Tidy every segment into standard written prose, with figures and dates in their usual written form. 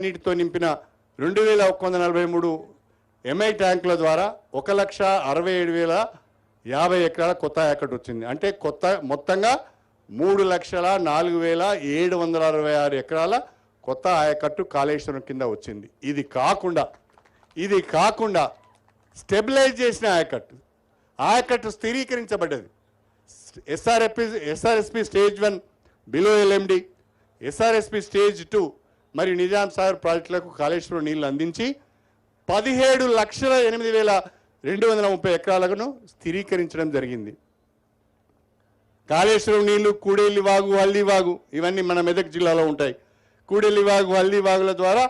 నీటితో నింపిన 2143 ఎంఐ ట్యాంకుల ద్వారా 1,67,050 ఎకరాల కొత్త ఆయకట్టు వచ్చింది. అంటే మొత్తంగా 3,04,766 ఎకరాల కొత్త ఆయకట్టు కాళేశ్వరం కింద వచ్చింది. ఇది కాకుండా స్టెబిలైజ్ చేసిన ఆయకట్టు స్థిరీకరించబడ్డది. SRSP stage 1 below LMD, SRSP stage 2 మరియు నిజాం సాగర్ ప్రాజెక్టులకు కాళేశ్వరం నీళ్లు అందించి 17,08,230 ఎకరాలను స్థిరీకరించడం జరిగింది. కాళేశ్వరం నీళ్లు కూడేలి వాగు, హల్దీ వాగు ఇవన్నీ మన మెదక్ జిల్లాలో ఉంటాయి. కూడేలి వాగు, హల్దీ వాగుల ద్వారా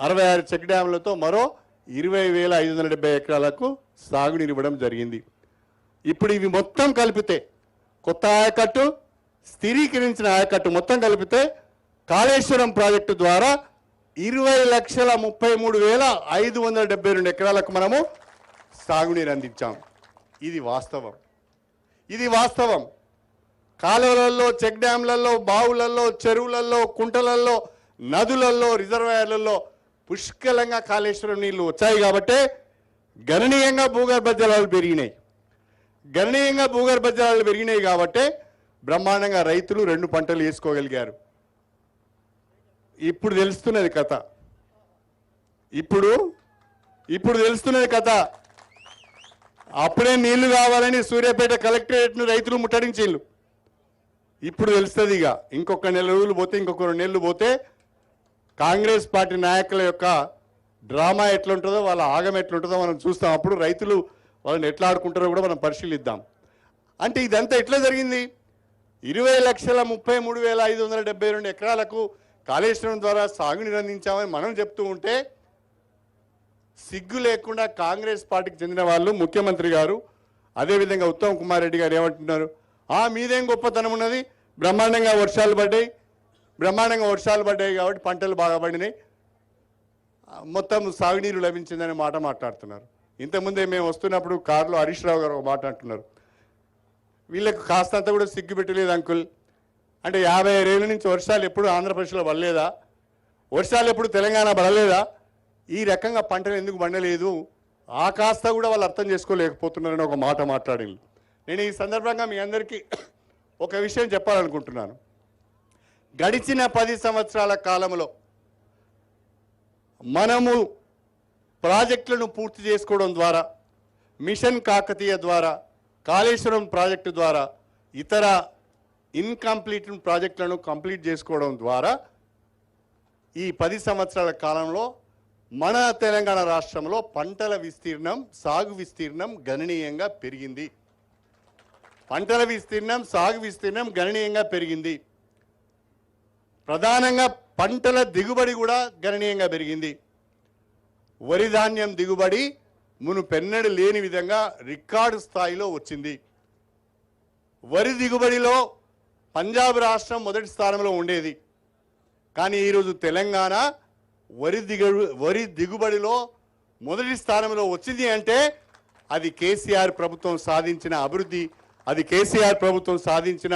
66 చెక్ డ్యాములతో మరో 20,570 ఎకరాలకు సాగునీరు ఇవ్వడం జరిగింది. ఇప్పుడు ఇవి మొత్తం కలిపితే కొత్త ఆయకట్టు, స్థిరీకరించిన ఆయకట్టు మొత్తం కలిపితే కాళేశ్వరం ప్రాజెక్టు ద్వారా 20,33,572 ఎకరాలకు మనము సాగునీరు అందించాం. ఇది వాస్తవం. కాలువలలో, చెక్ డ్యాంలలో, బావులలో, చెరువులలో, కుంటలలో, నదులలో, రిజర్వాయర్లలో పుష్కలంగా కాళేశ్వరం నీళ్లు వచ్చాయి కాబట్టే గణనీయంగా భూగర్భ జలాలు పెరిగినాయి కాబట్టే బ్రహ్మాండంగా రైతులు 2 పంటలు వేసుకోగలిగారు. ఇప్పుడు తెలుస్తున్నది కథ. అప్పుడే నీళ్లు కావాలని సూర్యాపేట కలెక్టరేట్ను రైతులు ముట్టడించిళ్ళు. ఇప్పుడు తెలుస్తుంది. ఇంకొక 2 నెలలు పోతే కాంగ్రెస్ పార్టీ నాయకుల యొక్క డ్రామా ఎట్లుంటుందో, వాళ్ళ ఆగం ఎట్లుంటుందో మనం చూస్తాం. అప్పుడు రైతులు వాళ్ళని ఎట్లా ఆడుకుంటారో కూడా మనం పరిశీలిద్దాం. అంటే ఇదంతా ఎట్లా జరిగింది? 20,33,572 ఎకరాలకు కాళేశ్వరం ద్వారా సాగునీరు అందించామని మనం చెప్తూ ఉంటే సిగ్గు లేకుండా కాంగ్రెస్ పార్టీకి చెందిన వాళ్ళు, ముఖ్యమంత్రి గారు, అదేవిధంగా ఉత్తమ్ కుమార్ రెడ్డి గారు ఏమంటున్నారు? మీదేం గొప్పతనం ఉన్నది, బ్రహ్మాండంగా వర్షాలు పడ్డాయి కాబట్టి పంటలు బాగా పండినాయి, మొత్తం సాగునీరు లభించిందనే మాట మాట్లాడుతున్నారు. ఇంతకుముందే మేము వస్తున్నప్పుడు కారులో హరీష్ రావు గారు ఒక మాట అంటున్నారు, వీళ్ళకు కాస్తంత కూడా సిగ్గు పెట్టలేదు అంకుల్. అంటే 50 ఏళ్ళ నుంచి వర్షాలు ఎప్పుడు ఆంధ్రప్రదేశ్లో పడలేదా? వర్షాలు ఎప్పుడు తెలంగాణ పడలేదా? ఈ రకంగా పంటలు ఎందుకు పండలేదు? ఆ కాస్త కూడా వాళ్ళు అర్థం చేసుకోలేకపోతున్నారని ఒక మాట మాట్లాడింది. నేను ఈ సందర్భంగా మీ అందరికీ ఒక విషయం చెప్పాలనుకుంటున్నాను. గడిచిన 10 సంవత్సరాల కాలంలో మనము ప్రాజెక్టులను పూర్తి చేసుకోవడం ద్వారా, మిషన్ కాకతీయ ద్వారా, కాళేశ్వరం ప్రాజెక్టు ద్వారా, ఇతర ఇన్కంప్లీట్ ప్రాజెక్టులను కంప్లీట్ చేసుకోవడం ద్వారా ఈ 10 సంవత్సరాల కాలంలో మన తెలంగాణ రాష్ట్రంలో పంటల విస్తీర్ణం, సాగు విస్తీర్ణం గణనీయంగా పెరిగింది. ప్రధానంగా పంటల దిగుబడి కూడా గణనీయంగా పెరిగింది. వరి ధాన్యం దిగుబడి మునుపెన్నడూ లేని విధంగా రికార్డు స్థాయిలో వచ్చింది. వరి దిగుబడిలో పంజాబ్ రాష్ట్రం మొదటి స్థానంలో ఉండేది. కానీ ఈరోజు తెలంగాణ వరి దిగుబడిలో మొదటి స్థానంలో వచ్చింది. అంటే అది కేసీఆర్ ప్రభుత్వం సాధించిన అభివృద్ధి, అది కేసీఆర్ ప్రభుత్వం సాధించిన,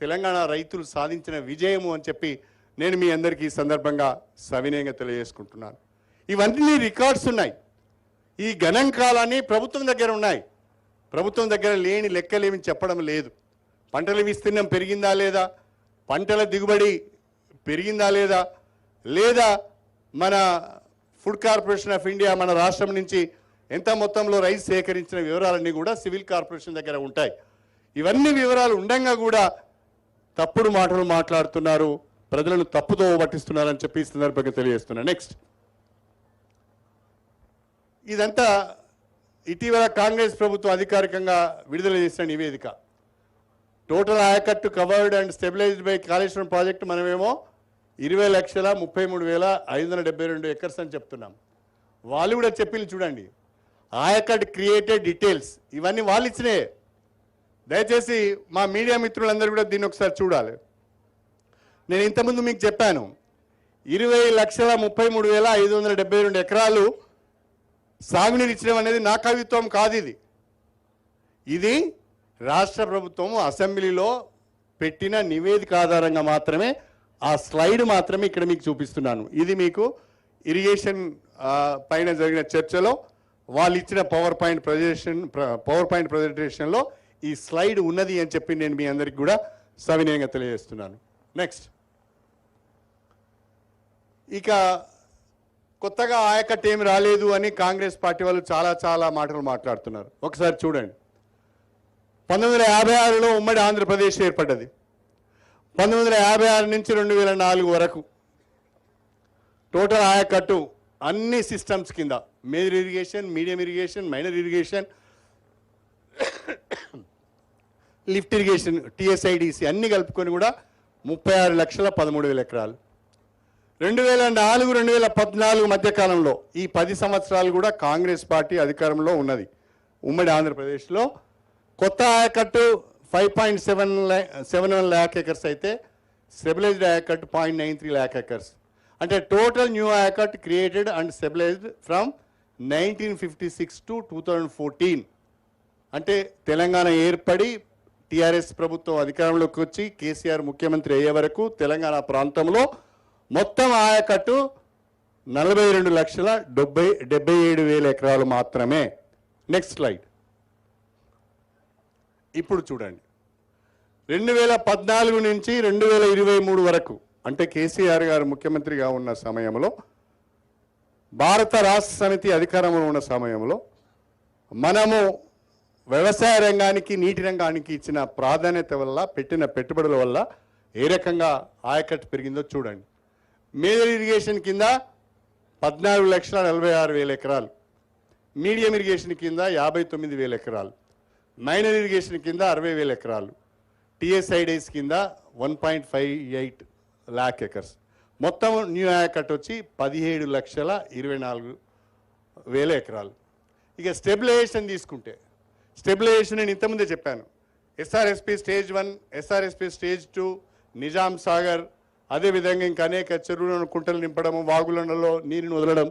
తెలంగాణ రైతులు సాధించిన విజయము అని చెప్పి నేను మీ అందరికీ ఈ సందర్భంగా సవినయంగా తెలియజేసుకుంటున్నాను. ఇవన్నీ రికార్డ్స్ ఉన్నాయి. ఈ గణాంకాలన్నీ ప్రభుత్వం దగ్గర ఉన్నాయి. ప్రభుత్వం దగ్గర లేని లెక్కలేమి చెప్పడం లేదు. పంటల విస్తీర్ణం పెరిగిందా లేదా, పంటల దిగుబడి పెరిగిందా లేదా మన ఫుడ్ కార్పొరేషన్ ఆఫ్ ఇండియా మన రాష్ట్రం నుంచి ఎంత మొత్తంలో రైస్ సేకరించిన వివరాలన్నీ కూడా సివిల్ కార్పొరేషన్ దగ్గర ఉంటాయి. ఇవన్నీ వివరాలు ఉండగా కూడా తప్పుడు మాటలు మాట్లాడుతున్నారు, ప్రజలను తప్పుతో పట్టిస్తున్నారని చెప్పి ఈ సందర్భంగా తెలియజేస్తున్నారు. నెక్స్ట్, ఇదంతా ఇటీవల కాంగ్రెస్ ప్రభుత్వం అధికారికంగా విడుదల చేసిన నివేదిక. టోటల్ ఆయకట్టు covered and stabilised by Kaleshwaram project మనమేమో 20,33,572 ఎకర్స్ అని చెప్తున్నాం. వాళ్ళు కూడా చెప్పింది చూడండి. ఆయకట్ క్రియేటెడ్ డీటెయిల్స్ ఇవన్నీ వాళ్ళు ఇచ్చినాయి. దయచేసి మా మీడియా మిత్రులందరూ కూడా దీన్ని ఒకసారి చూడాలి. నేను ఇంతకుముందు మీకు చెప్పాను, 20,33,572 ఎకరాలు సాగునీరు ఇచ్చడం అనేది నా కవిత్వం కాదు. ఇది రాష్ట్ర ప్రభుత్వం అసెంబ్లీలో పెట్టిన నివేదిక ఆధారంగా మాత్రమే, ఆ స్లైడ్ మాత్రమే ఇక్కడ మీకు చూపిస్తున్నాను. ఇది మీకు ఇరిగేషన్ పైన జరిగిన చర్చలో వాళ్ళు ఇచ్చిన పవర్ పాయింట్ ప్రజెంటేషన్లో ఈ స్లైడ్ ఉన్నది అని చెప్పి నేను మీ అందరికి కూడా సవినయంగా తెలియజేస్తున్నాను. నెక్స్ట్, ఇక కొత్తగా ఆయకట్టు ఏమి రాలేదు అని కాంగ్రెస్ పార్టీ వాళ్ళు చాలా మాటలు మాట్లాడుతున్నారు. ఒకసారి చూడండి. 1956లో ఉమ్మడి ఆంధ్రప్రదేశ్ ఏర్పడ్డది. 1956 నుంచి 2004 వరకు టోటల్ ఆయకట్టు అన్ని సిస్టమ్స్ కింద major irrigation, medium irrigation, minor irrigation, lift irrigation, TSIDC అన్ని కలుపుకొని కూడా 36,13,000 ఎకరాలు. 2004-2014 మధ్యకాలంలో ఈ 10 సంవత్సరాలు కూడా కాంగ్రెస్ పార్టీ అధికారంలో ఉన్నది. ఉమ్మడి ఆంధ్రప్రదేశ్లో కొత్త ఆయకట్టు 5.71 lakh acres అయితే స్టెబిలైజ్డ్ ఆయకట్టు 0.93 lakh acres. అంటే total new ayacut created and stabilised from 1956 to 2014. అంటే తెలంగాణ ఏర్పడి టీఆర్ఎస్ ప్రభుత్వం అధికారంలోకి వచ్చి కేసీఆర్ ముఖ్యమంత్రి అయ్యే వరకు తెలంగాణ ప్రాంతంలో మొత్తం ఆయకట్టు 42,77,000 ఎకరాలు మాత్రమే. Next slide. ఇప్పుడు చూడండి, 2014 నుంచి 2023 వరకు అంటే కేసీఆర్ గారు ముఖ్యమంత్రిగా ఉన్న సమయంలో, భారత రాష్ట్ర సమితి అధికారంలో ఉన్న సమయంలో మనము వ్యవసాయ రంగానికి, నీటి రంగానికి ఇచ్చిన ప్రాధాన్యత వల్ల, పెట్టిన పెట్టుబడుల వల్ల ఏ రకంగా ఆయకట్టు పెరిగిందో చూడండి. మేజర్ ఇరిగేషన్ కింద 14,46,000 ఎకరాలు, మీడియం ఇరిగేషన్ కింద 59,000 ఎకరాలు, మైనర్ ఇరిగేషన్ కింద 60,000 ఎకరాలు, TSIDC కింద 1.58 lakh acres. మొత్తం న్యూ ఆయకట్టు వచ్చి 17,24,000 ఎకరాలు. ఇక స్టెబిలైజేషన్ తీసుకుంటే, స్టెబిలైజేషన్ నేను ఇంతకుముందే చెప్పాను. SRSP stage 1, SRSP stage 2, Nizam Sagar, అదేవిధంగా ఇంకా అనేక చెరువులను, కుంటలు నింపడం, వాగులలో నీరుని వదలడం,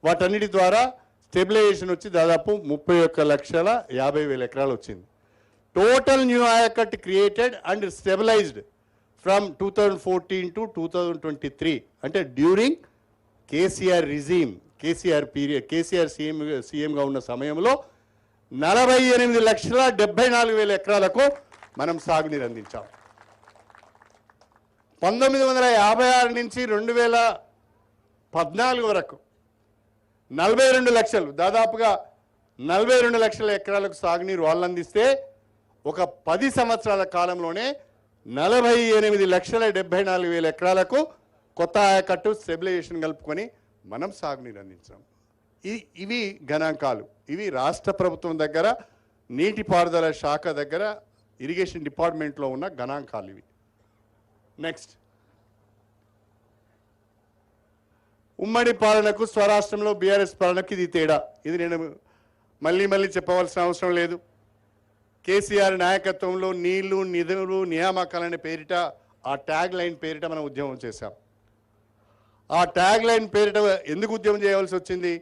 వాటన్నిటి ద్వారా స్టెబిలైజేషన్ వచ్చి దాదాపు 31,50,000 ఎకరాలు వచ్చింది. Total new ayacut created and stabilised from 2014 to 2023 అంటే during KCR regime, KCR period, KCR సీఎంగా ఉన్న సమయంలో 48,74,000 ఎకరాలకు మనం సాగునీరు అందించాం. 1956 నుంచి 2014 వరకు 42 లక్షలు, దాదాపుగా 42 లక్షల ఎకరాలకు సాగునీరు వాళ్ళు అందిస్తే, ఒక 10 సంవత్సరాల కాలంలోనే 48,74,000 ఎకరాలకు కొత్త ఆయకట్టు, స్టెబిలైజేషన్ కలుపుకొని మనం సాగునీరు అందించాం. ఇవి గణాంకాలు. ఇవి రాష్ట్ర ప్రభుత్వం దగ్గర, నీటిపారుదల శాఖ దగ్గర, ఇరిగేషన్ డిపార్ట్మెంట్లో ఉన్న గణాంకాలు ఇవి. నెక్స్ట్, ఉమ్మడి పాలనకు స్వరాష్ట్రంలో బీఆర్ఎస్ పాలనకు ఇది తేడా. ఇది నేను మళ్ళీ చెప్పవలసిన అవసరం లేదు. కేసీఆర్ నాయకత్వంలో నీళ్లు, నిధులు, నియామకాలనే పేరిట, ఆ ట్యాగ్ లైన్ పేరిట మనం ఉద్యమం చేశాం. ఆ ట్యాగ్ లైన్ పేరిట ఎందుకు ఉద్యమం చేయవలసి వచ్చింది?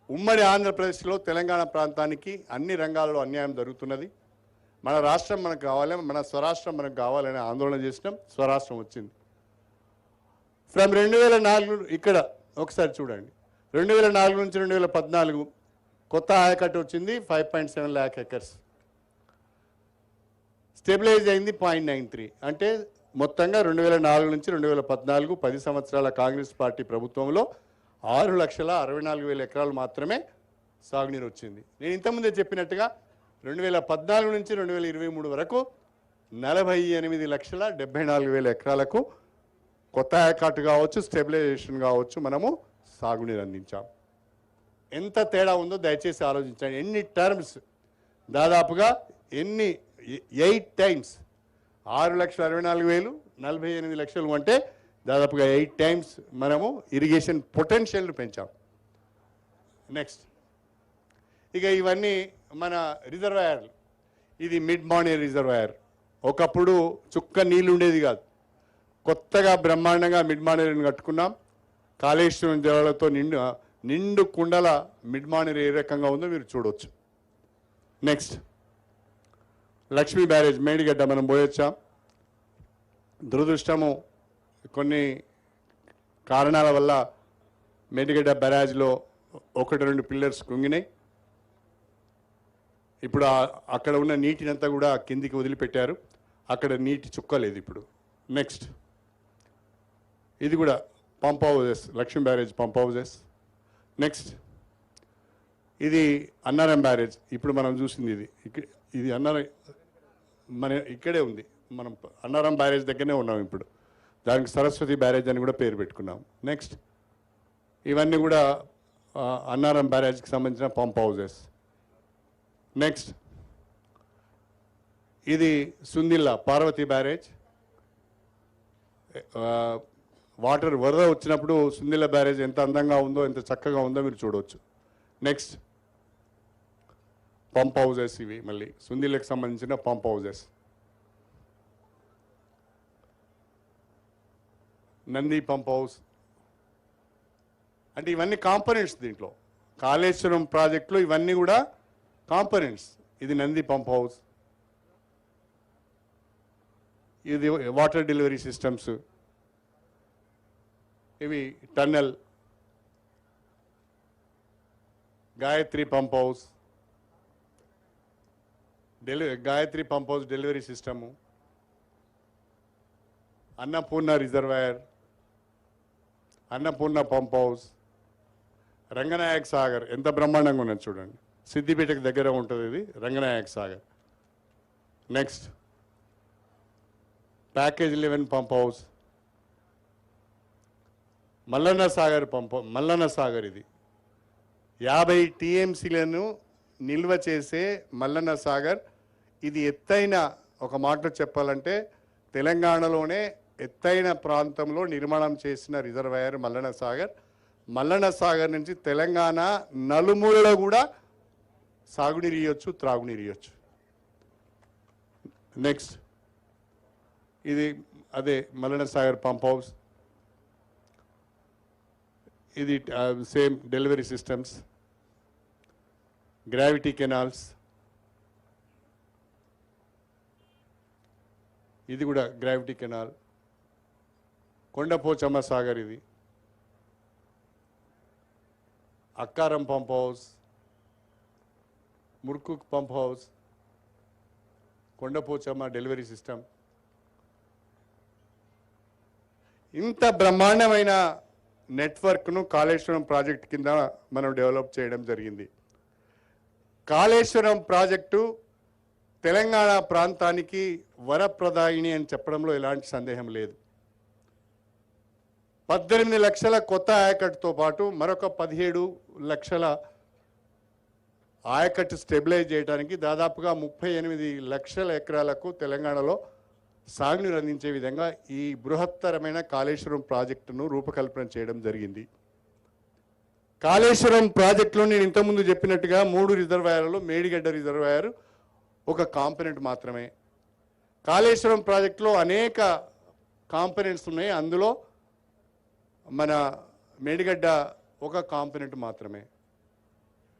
ఉమ్మడి ఆంధ్రప్రదేశ్లో తెలంగాణ ప్రాంతానికి అన్ని రంగాల్లో అన్యాయం జరుగుతున్నది, మన రాష్ట్రం మనకు కావాలి, మన స్వరాష్ట్రం మనకు కావాలని ఆందోళన చేసినాం. స్వరాష్ట్రం వచ్చింది. ఫ్రమ్ 2004 ఇక్కడ ఒకసారి చూడండి, 2004 నుంచి 2014 కొత్త ఆయకట్టు వచ్చింది 5.7 lakh acres. స్టెబిలైజ్ అయింది 0.93. అంటే మొత్తంగా 2004 నుంచి 2014 10 సంవత్సరాల కాంగ్రెస్ పార్టీ ప్రభుత్వంలో 6,64,000 ఎకరాలు మాత్రమే సాగునీరు వచ్చింది. నేను ఇంతకుముందే చెప్పినట్టుగా 2014 నుంచి 2023 వరకు 48,74,000 ఎకరాలకు కొత్త ఆయకట్టు కావచ్చు, స్టెబిలైజేషన్ కావచ్చు, మనము సాగునీరు అందించాం. ఎంత తేడా ఉందో దయచేసి ఆలోచించండి. ఎన్ని టర్మ్స్, దాదాపుగా 8 times 6,64,000, 48 లక్షలు అంటే దాదాపుగా 8 times మనము ఇరిగేషన్ పొటెన్షియల్ను పెంచాం. నెక్స్ట్, ఇక ఇవన్నీ మన రిజర్వాయర్లు. ఇది మిడ్ మానేర్ రిజర్వాయర్. ఒకప్పుడు చుక్క నీళ్ళు ఉండేది కాదు, కొత్తగా బ్రహ్మాండంగా మిడ్ మానేర్ని కట్టుకున్నాం. కాళేశ్వరం జలాలతో నిండు కుండల మిడ్ మానేర్ ఏ రకంగా ఉందో మీరు చూడవచ్చు. నెక్స్ట్, లక్ష్మీ బ్యారేజ్ మేడిగడ్డ మనం పోయొచ్చాం. దురదృష్టము కొన్ని కారణాల వల్ల మేడిగడ్డ బ్యారేజ్లో 1-2 పిల్లర్స్ కుంగినాయి. ఇప్పుడు అక్కడ ఉన్న నీటినంతా కూడా కిందికి వదిలిపెట్టారు. అక్కడ నీటి చుక్క లేదు ఇప్పుడు. నెక్స్ట్ ఇది కూడా pump houses, Lakshmi barrage pump houses. Next ఇది అన్నారం బ్యారేజ్. ఇప్పుడు మనం చూసింది ఇది అన్నారం మన ఇక్కడే ఉంది. మనం అన్నారం బ్యారేజ్ దగ్గరనే ఉన్నాం ఇప్పుడు. దానికి సరస్వతి బ్యారేజ్ అని కూడా పేరు పెట్టుకున్నాం. నెక్స్ట్ ఇవన్నీ కూడా అన్నారం బ్యారేజ్కి సంబంధించిన పంప్ హౌజెస్. నెక్స్ట్ ఇది సుందిల్లా పార్వతి బ్యారేజ్. వాటర్ వరద వచ్చినప్పుడు సుందిల్లా బ్యారేజ్ ఎంత అందంగా ఉందో, ఎంత చక్కగా ఉందో మీరు చూడవచ్చు. నెక్స్ట్ పంప్ హౌజెస్ ఇవి మళ్ళీ సుందిల్లాకి సంబంధించిన pump houses. Nandi pump house. అంటే ఇవన్నీ కాంపోనెంట్స్ దీంట్లో. కాళేశ్వరం ప్రాజెక్టులో ఇవన్నీ కూడా కాంపోనెంట్స్. ఇది నంది పంప్ హౌస్, ఇది వాటర్ డెలివరీ సిస్టమ్స్, ఇవి tunnel, Gayatri pump house, Gayatri pump house delivery system, Annapurna reservoir, Annapurna pump house, Ranganayak Sagar ఎంత బ్రహ్మాండంగా ఉన్నది చూడండి. సిద్దిపేటకు దగ్గర ఉంటుంది ఇది Ranganayak Sagar. Next package 11 pump house, Mallanna Sagar ఇది 50 టీఎంసీలను నిల్వ చేసే మల్లన్న సాగర్. ఇది ఎత్తైన, ఒక మాటలో చెప్పాలంటే తెలంగాణలోనే ఎత్తైన ప్రాంతంలో నిర్మాణం చేసిన రిజర్వాయర్ మల్లన్న సాగర్. మల్లన్న సాగర్ నుంచి తెలంగాణ నలుమూలలో కూడా సాగునీరు ఇవ్వచ్చు, త్రాగునీరు ఇవ్వచ్చు. నెక్స్ట్ ఇది అదే మల్లన్న సాగర్ పంప్ హౌస్. ఇది same delivery systems, gravity canals, ఇది కూడా గ్రావిటీ కెనాల్. కొండపోచమ్మ సాగర్, ఇది Akkaram pump house, Murku pump house, Kondapochamma delivery system. ఇంత బ్రహ్మాండమైన నెట్వర్క్ను కాళేశ్వరం ప్రాజెక్ట్ కింద మనం డెవలప్ చేయడం జరిగింది. కాళేశ్వరం ప్రాజెక్టు తెలంగాణ ప్రాంతానికి వరప్రదాయిని అని చెప్పడంలో ఎలాంటి సందేహం లేదు. 18 లక్షల కొత్త ఆయకట్టుతో పాటు మరొక 17 లక్షల ఆయకట్టు స్టెబిలైజ్ చేయడానికి దాదాపుగా 38 లక్షల ఎకరాలకు తెలంగాణలో సాగునీరు అందించే విధంగా ఈ బృహత్తరమైన కాళేశ్వరం ప్రాజెక్టును రూపకల్పన చేయడం జరిగింది. కాళేశ్వరం ప్రాజెక్టులో నేను ఇంతకుముందు చెప్పినట్టుగా 3 రిజర్వాయర్లు, మేడిగడ్డ రిజర్వాయర్ ఒక కాంపోనెంట్ మాత్రమే. కాళేశ్వరం ప్రాజెక్టులో అనేక కాంపోనెంట్స్ ఉన్నాయి, అందులో మన మేడిగడ్డ ఒక కాంపోనెంట్ మాత్రమే.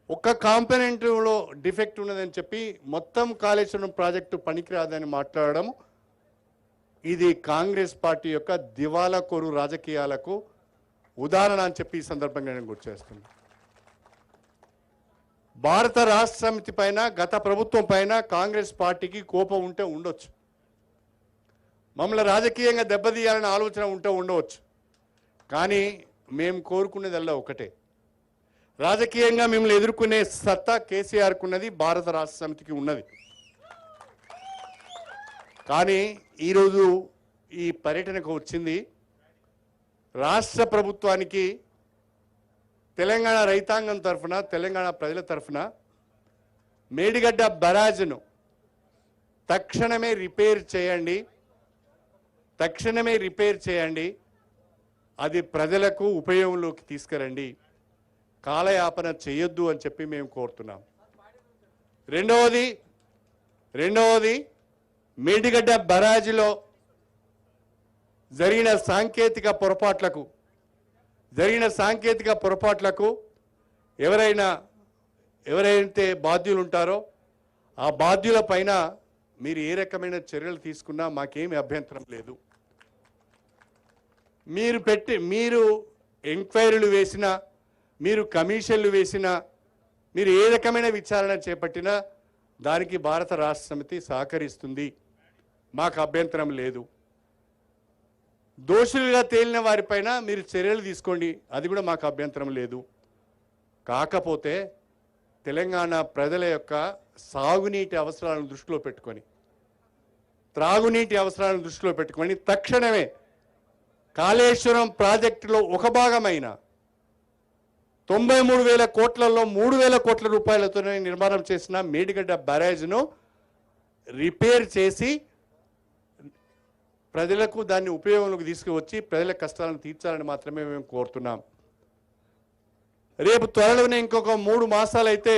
ఒక్క కాంపోనెంట్లో డిఫెక్ట్ ఉన్నదని చెప్పి మొత్తం కాళేశ్వరం ప్రాజెక్టు పనికిరాదని మాట్లాడడం ఇది కాంగ్రెస్ పార్టీ యొక్క దివాలా కోరు రాజకీయాలకు ఉదాహరణ అని చెప్పి ఈ సందర్భంగా నేను గుర్తు చేస్తున్నాను. భారత రాష్ట్ర సమితి పైన, గత ప్రభుత్వం పైన కాంగ్రెస్ పార్టీకి కోపం ఉంటే ఉండొచ్చు, మమ్మల్ని రాజకీయంగా దెబ్బతీయాలనే ఆలోచన ఉంటే ఉండవచ్చు. కానీ మేము కోరుకునేదల్లా ఒకటే, రాజకీయంగా మిమ్మల్ని ఎదుర్కొనే సత్తా కేసీఆర్కు ఉన్నది, భారత రాష్ట్ర సమితికి ఉన్నది. కానీ ఈరోజు ఈ పర్యటనకు వచ్చింది రాష్ట్ర ప్రభుత్వానికి తెలంగాణ రైతాంగం తరఫున, తెలంగాణ ప్రజల తరఫున మేడిగడ్డ బ్యారేజ్ను తక్షణమే రిపేర్ చేయండి, అది ప్రజలకు ఉపయోగంలోకి తీసుకురండి, కాలయాపన చేయొద్దు అని చెప్పి మేము కోరుతున్నాం. రెండవది మేడిగడ్డ బ్యారేజ్లో జరిగిన సాంకేతిక పొరపాట్లకు ఎవరైతే బాధ్యులు ఉంటారో ఆ బాధ్యుల పైన మీరు ఏ రకమైన చర్యలు తీసుకున్నా మాకేమీ అభ్యంతరం లేదు. మీరు ఎంక్వైరీలు వేసినా, మీరు కమిషన్లు వేసినా, మీరు ఏ రకమైన విచారణ చేపట్టినా దానికి భారత రాష్ట్ర సమితి సహకరిస్తుంది. మాకు అభ్యంతరం లేదు. దోషులుగా తేలిన వారిపైన మీరు చర్యలు తీసుకోండి, అది కూడా మాకు అభ్యంతరం లేదు. కాకపోతే తెలంగాణ ప్రజల యొక్క సాగునీటి అవసరాలను దృష్టిలో పెట్టుకొని, త్రాగునీటి అవసరాలను దృష్టిలో పెట్టుకొని తక్షణమే కాళేశ్వరం ప్రాజెక్టులో ఒక భాగమైన 93,000 కోట్లలో 3,000 కోట్ల రూపాయలతోనే నిర్మాణం చేసిన మేడిగడ్డ బ్యారేజ్ను రిపేర్ చేసి ప్రజలకు దాన్ని ఉపయోగంలోకి తీసుకువచ్చి ప్రజల కష్టాలను తీర్చాలని మాత్రమే మేము కోరుతున్నాం. రేపు త్వరలోనే ఇంకొక 3 మాసాలు అయితే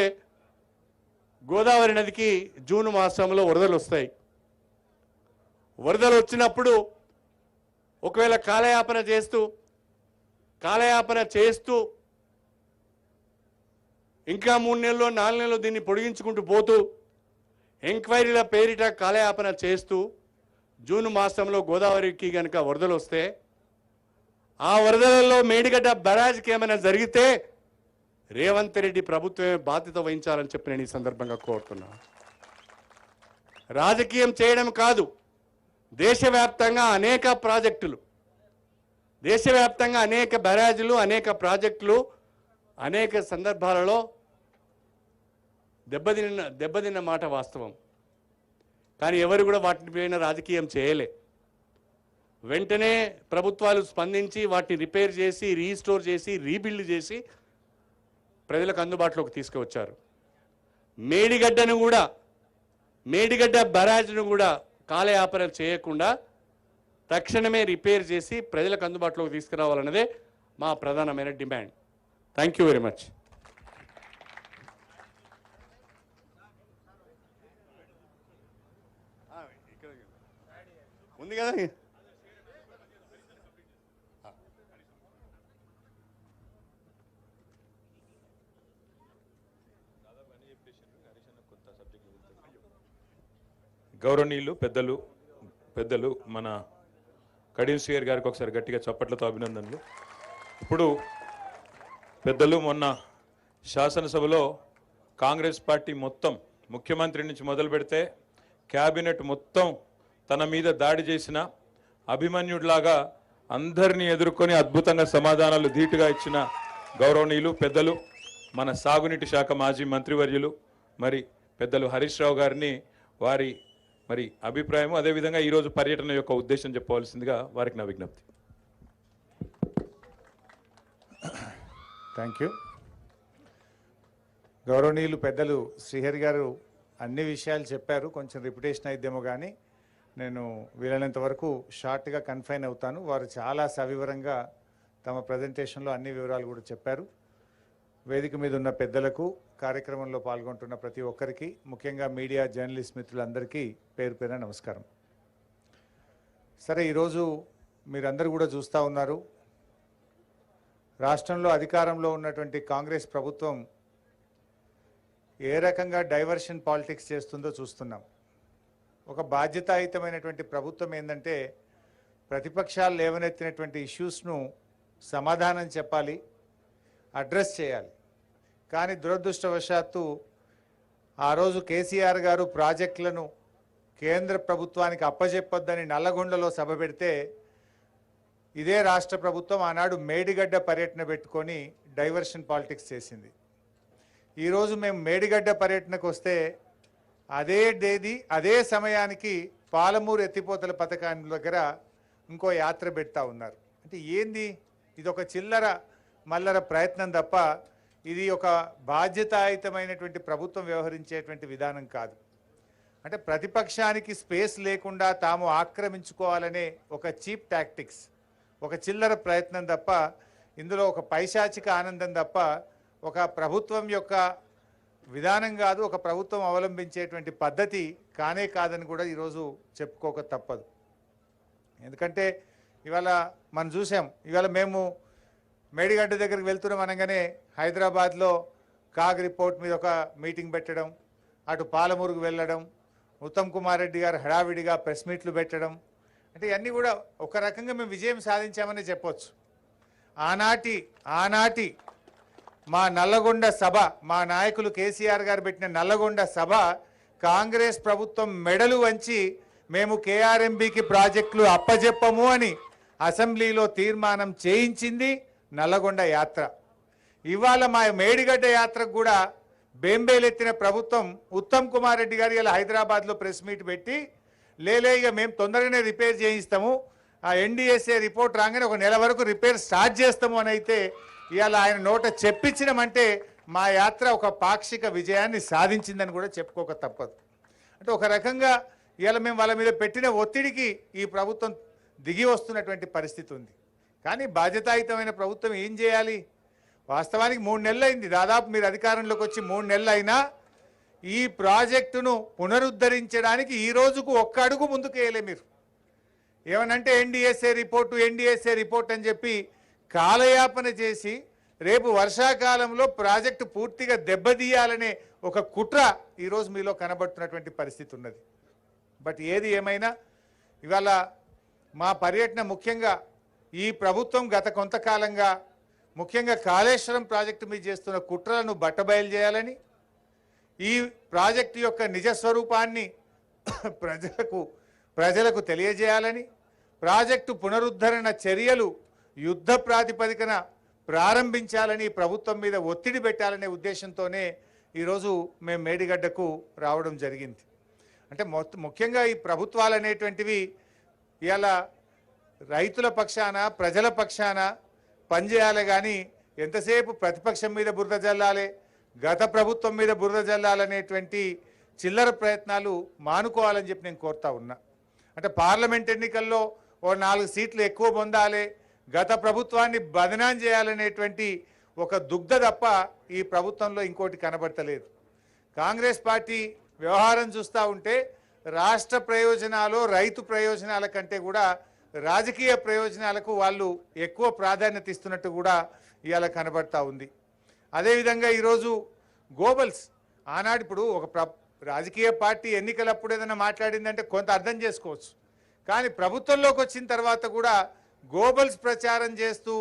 గోదావరి నదికి జూన్ మాసంలో వరదలు వస్తాయి. వరదలు వచ్చినప్పుడు ఒకవేళ కాలయాపన చేస్తూ ఇంకా 3 నెలలు 4 నెలలు దీన్ని పొడిగించుకుంటూ పోతూ ఎంక్వైరీల పేరిట కాలయాపన చేస్తూ జూన్ మాసంలో గోదావరికి కనుక వరదలు వస్తే ఆ వరదలలో మేడిగడ్డ బ్యారేజ్కి ఏమైనా జరిగితే రేవంత్ రెడ్డి ప్రభుత్వమే బాధ్యత వహించాలని చెప్పి నేను ఈ సందర్భంగా కోరుతున్నాను. రాజకీయం చేయడం కాదు, దేశవ్యాప్తంగా అనేక ప్రాజెక్టులు, దేశవ్యాప్తంగా అనేక బ్యారేజీలు, అనేక ప్రాజెక్టులు అనేక సందర్భాలలో దెబ్బతిన్న మాట వాస్తవం. కానీ ఎవరు కూడా వాటిపైన రాజకీయం చేయలే. వెంటనే ప్రభుత్వాలు స్పందించి వాటిని రిపేర్ చేసి, రీస్టోర్ చేసి, రీబిల్డ్ చేసి ప్రజలకు అందుబాటులోకి తీసుకువచ్చారు. మేడిగడ్డ బ్యారేజ్ను కూడా కాలయాపన చేయకుండా తక్షణమే రిపేర్ చేసి ప్రజలకు అందుబాటులోకి తీసుకురావాలన్నదే మా ప్రధానమైన demand. Thank you very much. ఉంది కదా. గౌరవనీయులు పెద్దలు మన కడియం శ్రీహరి గారికి ఒకసారి గట్టిగా చప్పట్లతో అభినందనలు. ఇప్పుడు పెద్దలు మొన్న శాసనసభలో కాంగ్రెస్ పార్టీ మొత్తం ముఖ్యమంత్రి నుంచి మొదలు పెడితే క్యాబినెట్ మొత్తం తన మీద దాడి చేసిన అభిమన్యుడిలాగా అందరినీ ఎదుర్కొని అద్భుతంగా సమాధానాలు ధీటుగా ఇచ్చిన గౌరవనీయులు పెద్దలు మన సాగునీటి శాఖ మాజీ మంత్రివర్యులు మరి పెద్దలు హరీష్ రావు గారిని వారి మరి అభిప్రాయం, అదేవిధంగా ఈరోజు పర్యటన యొక్క ఉద్దేశం చెప్పవలసిందిగా వారికి నా విజ్ఞప్తి. Thank you. గౌరవనీయులు పెద్దలు శ్రీహరి గారు అన్ని విషయాలు చెప్పారు. కొంచెం రిపిటేషన్ అయిద్దేమో కానీ నేను వీలైనంత వరకు షార్ట్గా కన్ఫైన్ అవుతాను. వారు చాలా సవివరంగా తమ ప్రజెంటేషన్లో అన్ని వివరాలు కూడా చెప్పారు. వేదిక మీద ఉన్న పెద్దలకు, కార్యక్రమంలో పాల్గొంటున్న ప్రతి ఒక్కరికి, ముఖ్యంగా మీడియా జర్నలిస్ట్ మిత్రులందరికీ పేరు పేరున నమస్కారం. సరే, ఈరోజు మీరందరూ కూడా చూస్తూ ఉన్నారు, రాష్ట్రంలో అధికారంలో ఉన్నటువంటి కాంగ్రెస్ ప్రభుత్వం ఏ రకంగా డైవర్షన్ పాలిటిక్స్ చేస్తుందో చూస్తున్నాం. ఒక బాధ్యతాయుతమైనటువంటి ప్రభుత్వం ఏంటంటే ప్రతిపక్షాలు లేవనెత్తినటువంటి ఇష్యూస్ను సమాధానం చెప్పాలి, అడ్రస్ చేయాలి. కానీ దురదృష్టవశాత్తు ఆ రోజు కేసీఆర్ గారు ప్రాజెక్టులను కేంద్ర ప్రభుత్వానికి అప్పజెప్పొద్దని నల్లగొండలో సభ పెడితే ఇదే రాష్ట్ర ప్రభుత్వం ఆనాడు మేడిగడ్డ పర్యటన పెట్టుకొని డైవర్షన్ పాలిటిక్స్ చేసింది. ఈరోజు మేము మేడిగడ్డ పర్యటనకు వస్తే అదే సమయానికి పాలమూరు ఎత్తిపోతల పథకాన్ని దగ్గర ఇంకో యాత్ర పెడతా ఉన్నారు. అంటే ఏంది ఇది? ఒక చిల్లర మల్లర ప్రయత్నం తప్ప ఇది ఒక బాధ్యతాయుతమైనటువంటి ప్రభుత్వం వ్యవహరించేటువంటి విధానం కాదు. అంటే ప్రతిపక్షానికి స్పేస్ లేకుండా తాము ఆక్రమించుకోవాలనే ఒక చీప్ టాక్టిక్స్, ఒక చిల్లర ప్రయత్నం తప్ప ఇందులో ఒక పైశాచిక ఆనందం తప్ప ఒక ప్రభుత్వం యొక్క విధానం కాదు, ఒక ప్రభుత్వం అవలంబించేటువంటి పద్ధతి కానే కాదని కూడా ఈరోజు చెప్పుకోక తప్పదు. ఎందుకంటే ఇవాళ మనం చూసాం, ఇవాళ మేము మేడిగడ్డ దగ్గరికి వెళ్తున్నాం అనగానే హైదరాబాద్లో కాగ్ రిపోర్ట్ మీద ఒక మీటింగ్ పెట్టడం, అటు పాలమూరుకు వెళ్ళడం, ఉత్తమ్ కుమార్ రెడ్డి గారు హడావిడిగా ప్రెస్ మీట్లు పెట్టడం, అంటే ఇవన్నీ కూడా ఒక రకంగా మేము విజయం సాధించామని చెప్పొచ్చు. ఆనాటి మా నల్లగొండ సభ, మా నాయకులు కేసీఆర్ గారు పెట్టిన నల్లగొండ సభ కాంగ్రెస్ ప్రభుత్వం మెడలు వంచి మేము కేఆర్ఎంబీకి ప్రాజెక్టులు అప్పజెప్పము అని అసెంబ్లీలో తీర్మానం చేయించింది నల్లగొండ యాత్ర. ఇవాళ మా మేడిగడ్డ యాత్రకు కూడా బేంబేలెత్తిన ప్రభుత్వం ఉత్తమ్ కుమార్ రెడ్డి గారు ఇలా హైదరాబాద్లో ప్రెస్ మీట్ పెట్టి లేలే ఇక మేము తొందరగానే రిపేర్ చేయిస్తాము, ఆ ఎన్డీఎస్ఏ రిపోర్ట్ రాగానే ఒక నెల వరకు రిపేర్ స్టార్ట్ చేస్తాము అని అయితే ఇవాళ ఆయన నోట చెప్పించడమంటే మా యాత్ర ఒక పాక్షిక విజయాన్ని సాధించిందని కూడా చెప్పుకోక తప్పదు. అంటే ఒక రకంగా ఇవాళ మేము వాళ్ళ మీద పెట్టిన ఒత్తిడికి ఈ ప్రభుత్వం దిగి వస్తున్నటువంటి పరిస్థితి ఉంది. కానీ బాధ్యతాయుతమైన ప్రభుత్వం ఏం చేయాలి? వాస్తవానికి 3 నెలలు అయింది, దాదాపు మీరు అధికారంలోకి వచ్చి 3 నెలలు అయినా ఈ ప్రాజెక్టును పునరుద్ధరించడానికి ఈ రోజుకు ఒక్క అడుగు ముందుకు వేయలే. మీరు ఏమనంటే ఎన్డీఎస్ఏ రిపోర్ట్ అని చెప్పి కాలయాపన చేసి రేపు వర్షాకాలంలో ప్రాజెక్టు పూర్తిగా దెబ్బతీయాలనే ఒక కుట్ర ఈరోజు మీలో కనబడుతున్నటువంటి పరిస్థితి ఉన్నది. బట్ ఏది ఏమైనా ఇవాళ మా పర్యటన ముఖ్యంగా ఈ ప్రభుత్వం గత కొంతకాలంగా ముఖ్యంగా కాళేశ్వరం ప్రాజెక్టు మీద చేస్తున్న కుట్రలను బట్టబయలు చేయాలని, ఈ ప్రాజెక్టు యొక్క నిజస్వరూపాన్ని ప్రజలకు తెలియజేయాలని, ప్రాజెక్టు పునరుద్ధరణ చర్యలు యుద్ధ ప్రాతిపదికన ప్రారంభించాలని ప్రభుత్వం మీద ఒత్తిడి పెట్టాలనే ఉద్దేశంతోనే ఈరోజు మేము మేడిగడ్డకు రావడం జరిగింది. అంటే ముఖ్యంగా ఈ ప్రభుత్వాలు అనేటువంటివి ఇలా రైతుల పక్షాన ప్రజల పక్షాన పనిచేయాలి, కానీ ఎంతసేపు ప్రతిపక్షం మీద బురద జల్లాలి, గత ప్రభుత్వం మీద బురద జల్లాలనేటువంటి చిల్లర ప్రయత్నాలు మానుకోవాలని చెప్పి నేను కోరుతా ఉన్నా. అంటే పార్లమెంట్ ఎన్నికల్లో ఓ 4 సీట్లు ఎక్కువ పొందాలి, గత ప్రభుత్వాన్ని బదనాం చేయాలనేటువంటి ఒక దుగ్ధ తప్ప ఈ ప్రభుత్వంలో ఇంకోటి కనబడతలేదు. కాంగ్రెస్ పార్టీ వ్యవహారం చూస్తూ ఉంటే రాష్ట్ర ప్రయోజనాలు రైతు ప్రయోజనాల కంటే కూడా రాజకీయ ప్రయోజనాలకు వాళ్ళు ఎక్కువ ప్రాధాన్యత ఇస్తున్నట్టు కూడా ఇవాళ కనబడతా ఉంది. అదేవిధంగా ఈరోజు గోబల్స్ ఆనాడు ఇప్పుడు ఒక రాజకీయ పార్టీ ఎన్నికలప్పుడు ఏదైనా మాట్లాడిందంటే కొంత అర్థం చేసుకోవచ్చు, కానీ ప్రభుత్వంలోకి వచ్చిన తర్వాత కూడా గోబల్స్ ప్రచారం చేస్తూ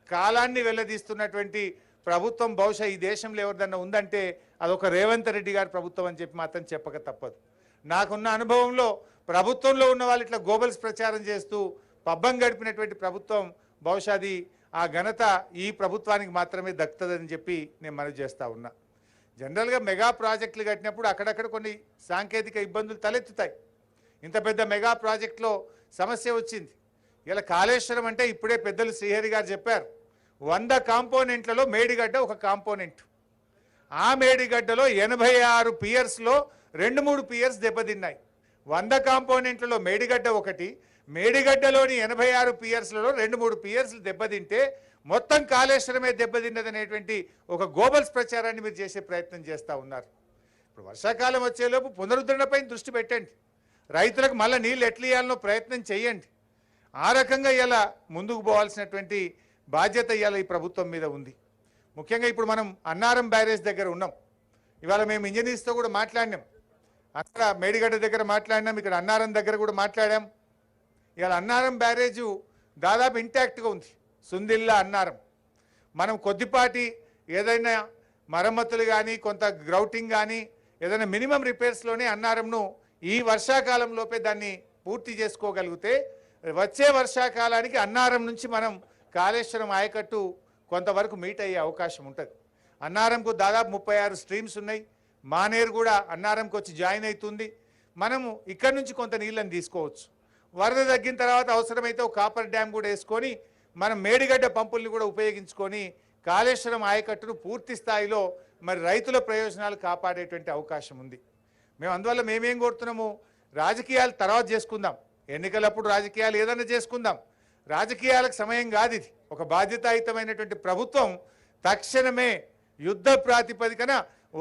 కాలాన్ని వెళ్ళదీస్తున్నటువంటి ప్రభుత్వం బహుశా ఈ దేశంలో ఎవరిదన్నా ఉందంటే అదొక రేవంత్ రెడ్డి గారి ప్రభుత్వం అని చెప్పి మాత్రం చెప్పక తప్పదు. నాకున్న అనుభవంలో ప్రభుత్వంలో ఉన్న వాళ్ళు ఇట్లా గోబల్స్ ప్రచారం చేస్తూ పబ్బం గడిపినటువంటి ప్రభుత్వం బహుశా అది ఆ ఘనత ఈ ప్రభుత్వానికి మాత్రమే దక్కుతుందని చెప్పి నేను మనవి చేస్తూ ఉన్నా. జనరల్గా మెగా ప్రాజెక్టులు కట్టినప్పుడు అక్కడక్కడ కొన్ని సాంకేతిక ఇబ్బందులు తలెత్తుతాయి. ఇంత పెద్ద మెగా ప్రాజెక్టులో సమస్య వచ్చింది. ఇలా కాళేశ్వరం అంటే ఇప్పుడే పెద్దలు శ్రీహరి గారు చెప్పారు, 100 కాంపోనెంట్లలో మేడిగడ్డ ఒక కాంపోనెంట్. ఆ మేడిగడ్డలో 86 పియర్స్లో 2-3 పియర్స్ దెబ్బతిన్నాయి. 100 కాంపోనెంట్లలో మేడిగడ్డ ఒకటి, మేడిగడ్డలోని 86 పియర్స్లలో 2-3 పియర్స్లు దెబ్బతింటే మొత్తం కాళేశ్వరమే దెబ్బతిన్నదనేటువంటి ఒక గోబల్స్ ప్రచారాన్ని మీరు చేసే ప్రయత్నం చేస్తూ ఉన్నారు. ఇప్పుడు వర్షాకాలం వచ్చేలోపు పునరుద్ధరణపై దృష్టి పెట్టండి, రైతులకు మళ్ళీ నీళ్ళు ఎట్లా ఇవ్వాలనో ప్రయత్నం చేయండి. ఆ రకంగా ఇలా ముందుకు పోవాల్సినటువంటి బాధ్యత ఇవాళ ఈ ప్రభుత్వం మీద ఉంది. ముఖ్యంగా ఇప్పుడు మనం అన్నారం బ్యారేజ్ దగ్గర ఉన్నాం. ఇవాళ మేము ఇంజనీర్స్తో కూడా మాట్లాడినాం, అక్కడ మేడిగడ్డ దగ్గర మాట్లాడినాం, ఇక్కడ అన్నారం దగ్గర కూడా మాట్లాడాం. ఇవాళ అన్నారం బ్యారేజు దాదాపు ఇంటాక్ట్గా ఉంది, సుందిల్లా అన్నారం. మనం కొద్దిపాటి ఏదైనా మరమ్మతులు కానీ కొంత గ్రౌటింగ్ కానీ ఏదైనా మినిమం రిపేర్స్లోనే అన్నారంను ఈ వర్షాకాలంలోపే దాన్ని పూర్తి చేసుకోగలిగితే వచ్చే వర్షాకాలానికి అన్నారం నుంచి మనం కాళేశ్వరం ఆయకట్టు కొంతవరకు మీట్ అయ్యే అవకాశం ఉంటుంది. అన్నారంకు దాదాపు 36 స్ట్రీమ్స్ ఉన్నాయి, మానేరు కూడా అన్నారంకి వచ్చి జాయిన్ అవుతుంది. మనము ఇక్కడి నుంచి కొంత నీళ్ళని తీసుకోవచ్చు. వరద తగ్గిన తర్వాత అవసరమైతే ఒక కాపర్ డ్యామ్ కూడా వేసుకొని మనం మేడిగడ్డ పంపుల్ని కూడా ఉపయోగించుకొని కాళేశ్వరం ఆయకట్టును పూర్తి స్థాయిలో మరి రైతుల ప్రయోజనాలు కాపాడేటువంటి అవకాశం ఉంది. మేము అందువల్ల మేమేం కోరుతున్నాము, రాజకీయాలు తర్వాత చేసుకుందాం, ఎన్నికలప్పుడు రాజకీయాలు ఏదైనా చేసుకుందాం, రాజకీయాలకు సమయం కాదు ఇది. ఒక బాధ్యతాయుతమైనటువంటి ప్రభుత్వం తక్షణమే యుద్ధ ప్రాతిపదికన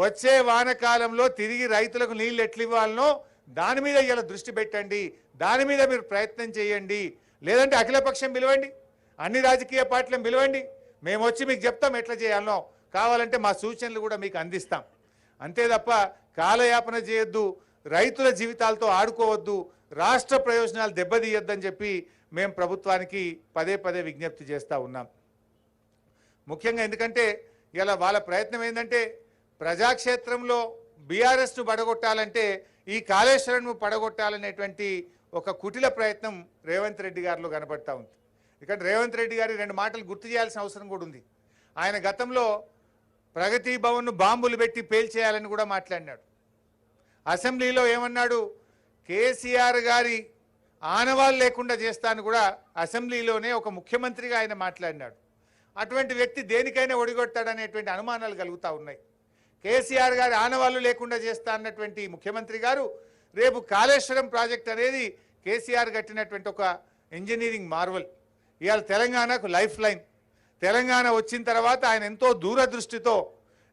వచ్చే వానకాలంలో తిరిగి రైతులకు నీళ్ళు ఎట్లు ఇవ్వాలనో దాని మీద ఇలా దృష్టి పెట్టండి, దాని మీద మీరు ప్రయత్నం చేయండి. లేదంటే అఖిలపక్షం పిలవండి, అన్ని రాజకీయ పార్టీలను పిలవండి, మేము వచ్చి మీకు చెప్తాం ఎట్లా చేయాలనో, కావాలంటే మా సూచనలు కూడా మీకు అందిస్తాం. అంతే తప్ప కాలయాపన చేయొద్దు, రైతుల జీవితాలతో ఆడుకోవద్దు, రాష్ట్ర ప్రయోజనాలు దెబ్బతీయొద్దని చెప్పి మేము ప్రభుత్వానికి పదే పదే విజ్ఞప్తి చేస్తూ ఉన్నాం. ముఖ్యంగా ఎందుకంటే ఇలా వాళ్ళ ప్రయత్నం ఏంటంటే ప్రజాక్షేత్రంలో బీఆర్ఎస్ను పడగొట్టాలంటే ఈ కాళేశ్వరంను పడగొట్టాలనేటువంటి ఒక కుటిల ప్రయత్నం రేవంత్ రెడ్డి గారిలో కనబడతా ఉంది. ఇక్కడ రేవంత్ రెడ్డి గారి 2 మాటలు గుర్తు చేయాల్సిన అవసరం కూడా ఉంది. ఆయన గతంలో ప్రగతి భవన్ను బాంబులు పెట్టి పేల్చేయాలని కూడా మాట్లాడినాడు. అసెంబ్లీలో ఏమన్నాడు, కేసీఆర్ గారి ఆనవాళ్ళు లేకుండా చేస్తాను కూడా అసెంబ్లీలోనే ఒక ముఖ్యమంత్రిగా ఆయన మాట్లాడినాడు. అటువంటి వ్యక్తి దేనికైనా ఒడిగొడతాడనేటువంటి అనుమానాలు కలుగుతూ ఉన్నాయి. కేసీఆర్ గారి ఆనవాళ్ళు లేకుండా చేస్తా అన్నటువంటి ముఖ్యమంత్రి గారు రేపు కాళేశ్వరం ప్రాజెక్ట్ అనేది కేసీఆర్ కట్టినటువంటి ఒక ఇంజనీరింగ్ మార్వల్. ఇవాళ తెలంగాణకు లైఫ్ లైన్. తెలంగాణ వచ్చిన తర్వాత ఆయన ఎంతో దూరదృష్టితో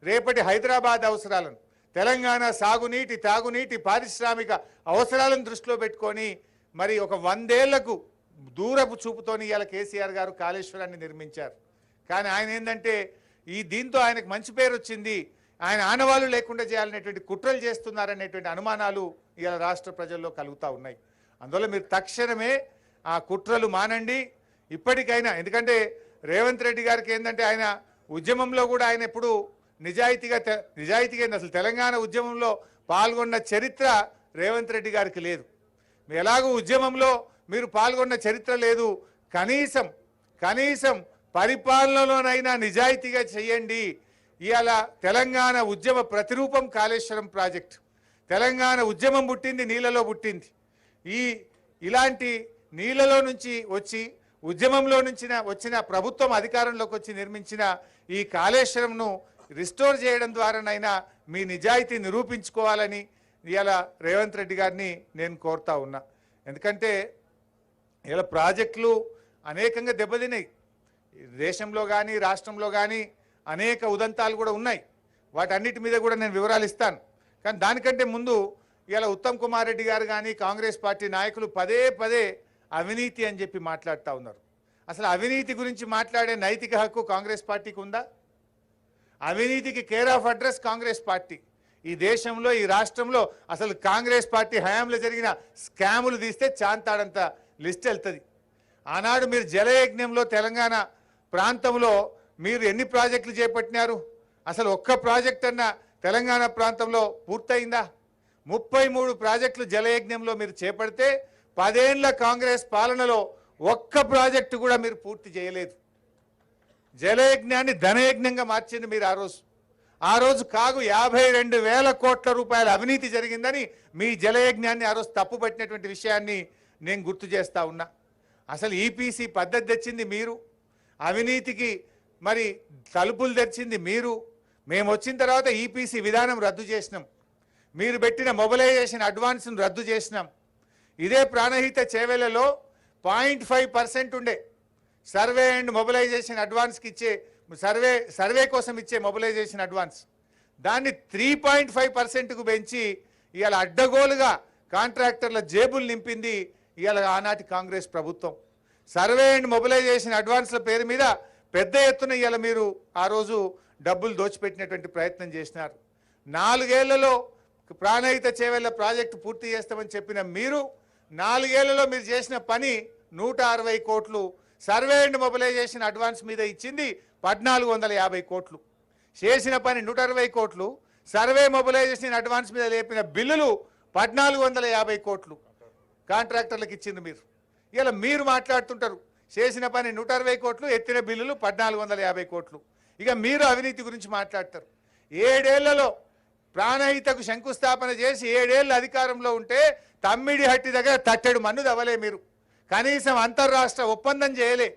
రేపటి హైదరాబాద్ అవసరాలను, తెలంగాణ సాగునీటి, తాగునీటి, పారిశ్రామిక అవసరాలను దృష్టిలో పెట్టుకొని మరి ఒక 100 ఏళ్లకు దూరపు చూపుతోని ఇవాళ కేసీఆర్ గారు కాళేశ్వరాన్ని నిర్మించారు. కానీ ఆయన ఏంటంటే దీంతో ఆయనకు మంచి పేరు వచ్చింది, ఆయన ఆనవాళ్ళు లేకుండా చేయాలనేటువంటి కుట్రలు చేస్తున్నారనేటువంటి అనుమానాలు ఇవాళ రాష్ట్ర ప్రజల్లో కలుగుతూ ఉన్నాయి. అందువల్ల మీరు తక్షణమే ఆ కుట్రలు మానండి ఇప్పటికైనా. ఎందుకంటే రేవంత్ రెడ్డి గారికి ఏంటంటే ఆయన ఉద్యమంలో కూడా ఆయన ఎప్పుడు నిజాయితీగా అసలు తెలంగాణ ఉద్యమంలో పాల్గొన్న చరిత్ర రేవంత్ రెడ్డి గారికి లేదు. ఎలాగూ ఉద్యమంలో మీరు పాల్గొన్న చరిత్ర లేదు. కనీసం పరిపాలనలోనైనా నిజాయితీగా చేయండి. ఇవాళ తెలంగాణ ఉద్యమ ప్రతిరూపం కాళేశ్వరం ప్రాజెక్ట్. తెలంగాణ ఉద్యమం పుట్టింది నీళ్ళలో పుట్టింది. ఇలాంటి నీళ్ళలో నుంచి వచ్చి ఉద్యమంలో నుంచి వచ్చిన ప్రభుత్వం అధికారంలోకి వచ్చి నిర్మించిన ఈ కాళేశ్వరంను రిస్టోర్ చేయడం ద్వారానైనా మీ నిజాయితీ నిరూపించుకోవాలని ఇవాళ రేవంత్ రెడ్డి గారిని నేను కోరుతా ఉన్నా. ఎందుకంటే ఇలా ప్రాజెక్టులు అనేకంగా దెబ్బతిన్నాయి. దేశంలో కానీ రాష్ట్రంలో కానీ అనేక ఉదంతాలు కూడా ఉన్నాయి. వాటన్నిటి మీద కూడా నేను వివరాలు ఇస్తాను. కానీ దానికంటే ముందు ఇలా ఉత్తమ్ కుమార్ రెడ్డి గారు కానీ కాంగ్రెస్ పార్టీ నాయకులు పదే అవినీతి అని చెప్పి మాట్లాడుతూ ఉన్నారు. అసలు అవినీతి గురించి మాట్లాడే నైతిక హక్కు కాంగ్రెస్ పార్టీకి ఉందా? అవినీతికి care of address Congress party. ఈ దేశంలో ఈ రాష్ట్రంలో అసలు కాంగ్రెస్ పార్టీ హయాంలో జరిగిన స్కాములు తీస్తే చాంతాడంత లిస్ట్ వెళ్తుంది. ఆనాడు మీరు జలయజ్ఞంలో తెలంగాణ ప్రాంతంలో మీరు ఎన్ని ప్రాజెక్టులు చేపట్టినారు? అసలు ఒక్క ప్రాజెక్ట్ అన్న తెలంగాణ ప్రాంతంలో పూర్తయిందా? 33 ప్రాజెక్టులు జలయజ్ఞంలో మీరు చేపడితే 10 ఏళ్ల కాంగ్రెస్ పాలనలో ఒక్క ప్రాజెక్టు కూడా మీరు పూర్తి చేయలేదు. జలయజ్ఞాన్ని ధనయజ్ఞంగా మార్చింది మీరు ఆ రోజు కాగు 52,000 కోట్ల రూపాయల అవినీతి జరిగిందని మీ జలయజ్ఞాన్ని ఆ రోజు తప్పుపట్టినటువంటి విషయాన్ని నేను గుర్తు చేస్తా ఉన్నా. అసలు ఈపీసీ పద్ధతి తెచ్చింది మీరు, అవినీతికి మరి తలుపులు తెచ్చింది మీరు. మేము వచ్చిన తర్వాత ఈపీసీ విధానం రద్దు చేసినాం. మీరు పెట్టిన మొబిలైజేషన్ అడ్వాన్స్ను రద్దు చేసినాం. ఇదే ప్రాణహిత చేవెళ్లలో 0.5% ఉండే సర్వే అండ్ మొబిలైజేషన్ అడ్వాన్స్కి ఇచ్చే సర్వే కోసం ఇచ్చే మొబిలైజేషన్ అడ్వాన్స్, దాన్ని 3.5%కు పెంచి ఇవాళ అడ్డగోలుగా కాంట్రాక్టర్ల జేబులు నింపింది ఇవాళ ఆనాటి కాంగ్రెస్ ప్రభుత్వం. సర్వే అండ్ మొబిలైజేషన్ అడ్వాన్స్ల పేరు మీద పెద్ద ఎత్తున ఇవాళ మీరు ఆ రోజు డబ్బులు దోచిపెట్టినటువంటి ప్రయత్నం చేసినారు. 4 ఏళ్లలో ప్రాణహిత చేవెళ్ల ప్రాజెక్టు పూర్తి చేస్తామని చెప్పిన మీరు 4 ఏళ్లలో మీరు చేసిన పని 160 కోట్లు. సర్వే అండ్ మొబిలైజేషన్ అడ్వాన్స్ మీద ఇచ్చింది 1450 కోట్లు. చేసిన పని 160 కోట్లు. సర్వే మొబిలైజేషన్ అడ్వాన్స్ మీద లేపిన బిల్లులు 1450 కోట్లు కాంట్రాక్టర్లకు ఇచ్చింది మీరు. ఇలా మీరు మాట్లాడుతుంటారు చేసిన పని 160 కోట్లు, ఎత్తిన బిల్లులు 1450 కోట్లు. ఇక మీరు అవినీతి గురించి మాట్లాడతారు. 7 ఏళ్లలో ప్రాణహితకు శంకుస్థాపన చేసి 7 ఏళ్ళు అధికారంలో ఉంటే తమ్మిడిహట్టి దగ్గర తట్టెడు మన్ను దవ్వలే మీరు. కనీసం అంతర్రాష్ట్ర ఒప్పందం చేయలే.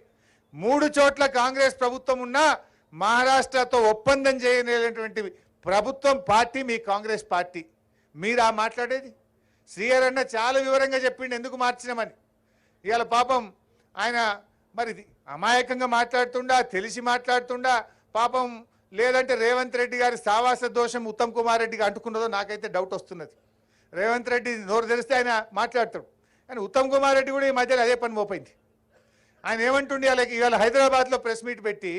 3 చోట్ల కాంగ్రెస్ ప్రభుత్వం ఉన్నా మహారాష్ట్రతో ఒప్పందం చేయలేనటువంటి ప్రభుత్వం పార్టీ మీ కాంగ్రెస్ పార్టీ. మీరా మాట్లాడేది? శ్రీహరి అన్న చాలా వివరంగా చెప్పిండు ఎందుకు మార్చినామని. ఇవాళ పాపం ఆయన మరి అమాయకంగా మాట్లాడుతుండా, తెలిసి మాట్లాడుతుండా పాపం, లేదంటే రేవంత్ రెడ్డి గారి సావాస దోషం ఉత్తమ్ కుమార్ రెడ్డికి అంటుకున్నదో నాకైతే డౌట్ వస్తున్నది. రేవంత్ రెడ్డి నోరు తెలిస్తే ఆయన మాట్లాడతాడు, కానీ ఉత్తమ్ కుమార్ రెడ్డి కూడా ఈ మధ్యలో అదే పని మోపైంది. ఆయన ఏమంటుండే ఇవాళ హైదరాబాద్లో ప్రెస్ మీట్ పెట్టి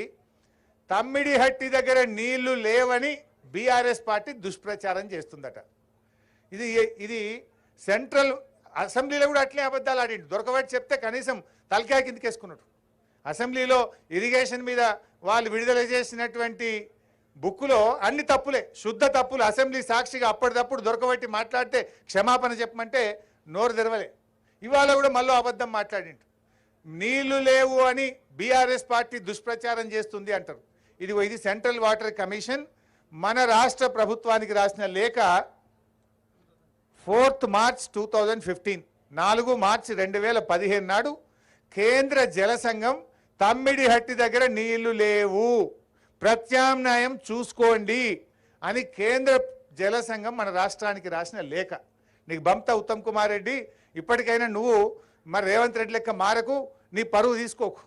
తమ్మిడిహట్టి దగ్గర నీళ్లు లేవని బీఆర్ఎస్ పార్టీ దుష్ప్రచారం చేస్తుందట. ఇది సెంట్రల్ అసెంబ్లీలో కూడా అట్లే అబద్ధాలు ఆడిండు. దొరకబట్టి చెప్తే కనీసం తలకాయ కిందకేసుకున్నాడు. అసెంబ్లీలో ఇరిగేషన్ మీద వాళ్ళు విడుదల చేసినటువంటి బుక్లో అన్ని తప్పులే, శుద్ధ తప్పులు. అసెంబ్లీ సాక్షిగా అప్పటిదప్పుడు దొరకబట్టి మాట్లాడితే క్షమాపణ చెప్పమంటే నోరు తెరవలే. ఇవాళ కూడా మళ్ళీ అబద్ధం మాట్లాడిండు. నీళ్లు లేవు అని బీఆర్ఎస్ పార్టీ దుష్ప్రచారం చేస్తుంది అంటారు. ఇది సెంట్రల్ వాటర్ కమిషన్ మన రాష్ట్ర ప్రభుత్వానికి రాసిన లేఖ 4 మార్చ్ 2015, 4 మార్చి 2015 నాడు కేంద్ర జల సంఘం తమ్మిడిహట్టి దగ్గర నీళ్లు లేవు, ప్రత్యామ్నాయం చూసుకోండి అని కేంద్ర జల సంఘం మన రాష్ట్రానికి రాసిన లేఖ. నీకు బంత ఉత్తమ్ కుమార్ రెడ్డి, ఇప్పటికైనా నువ్వు మరి రేవంత్ రెడ్డి లెక్క మారకు, నీ పరువు తీసుకోకు,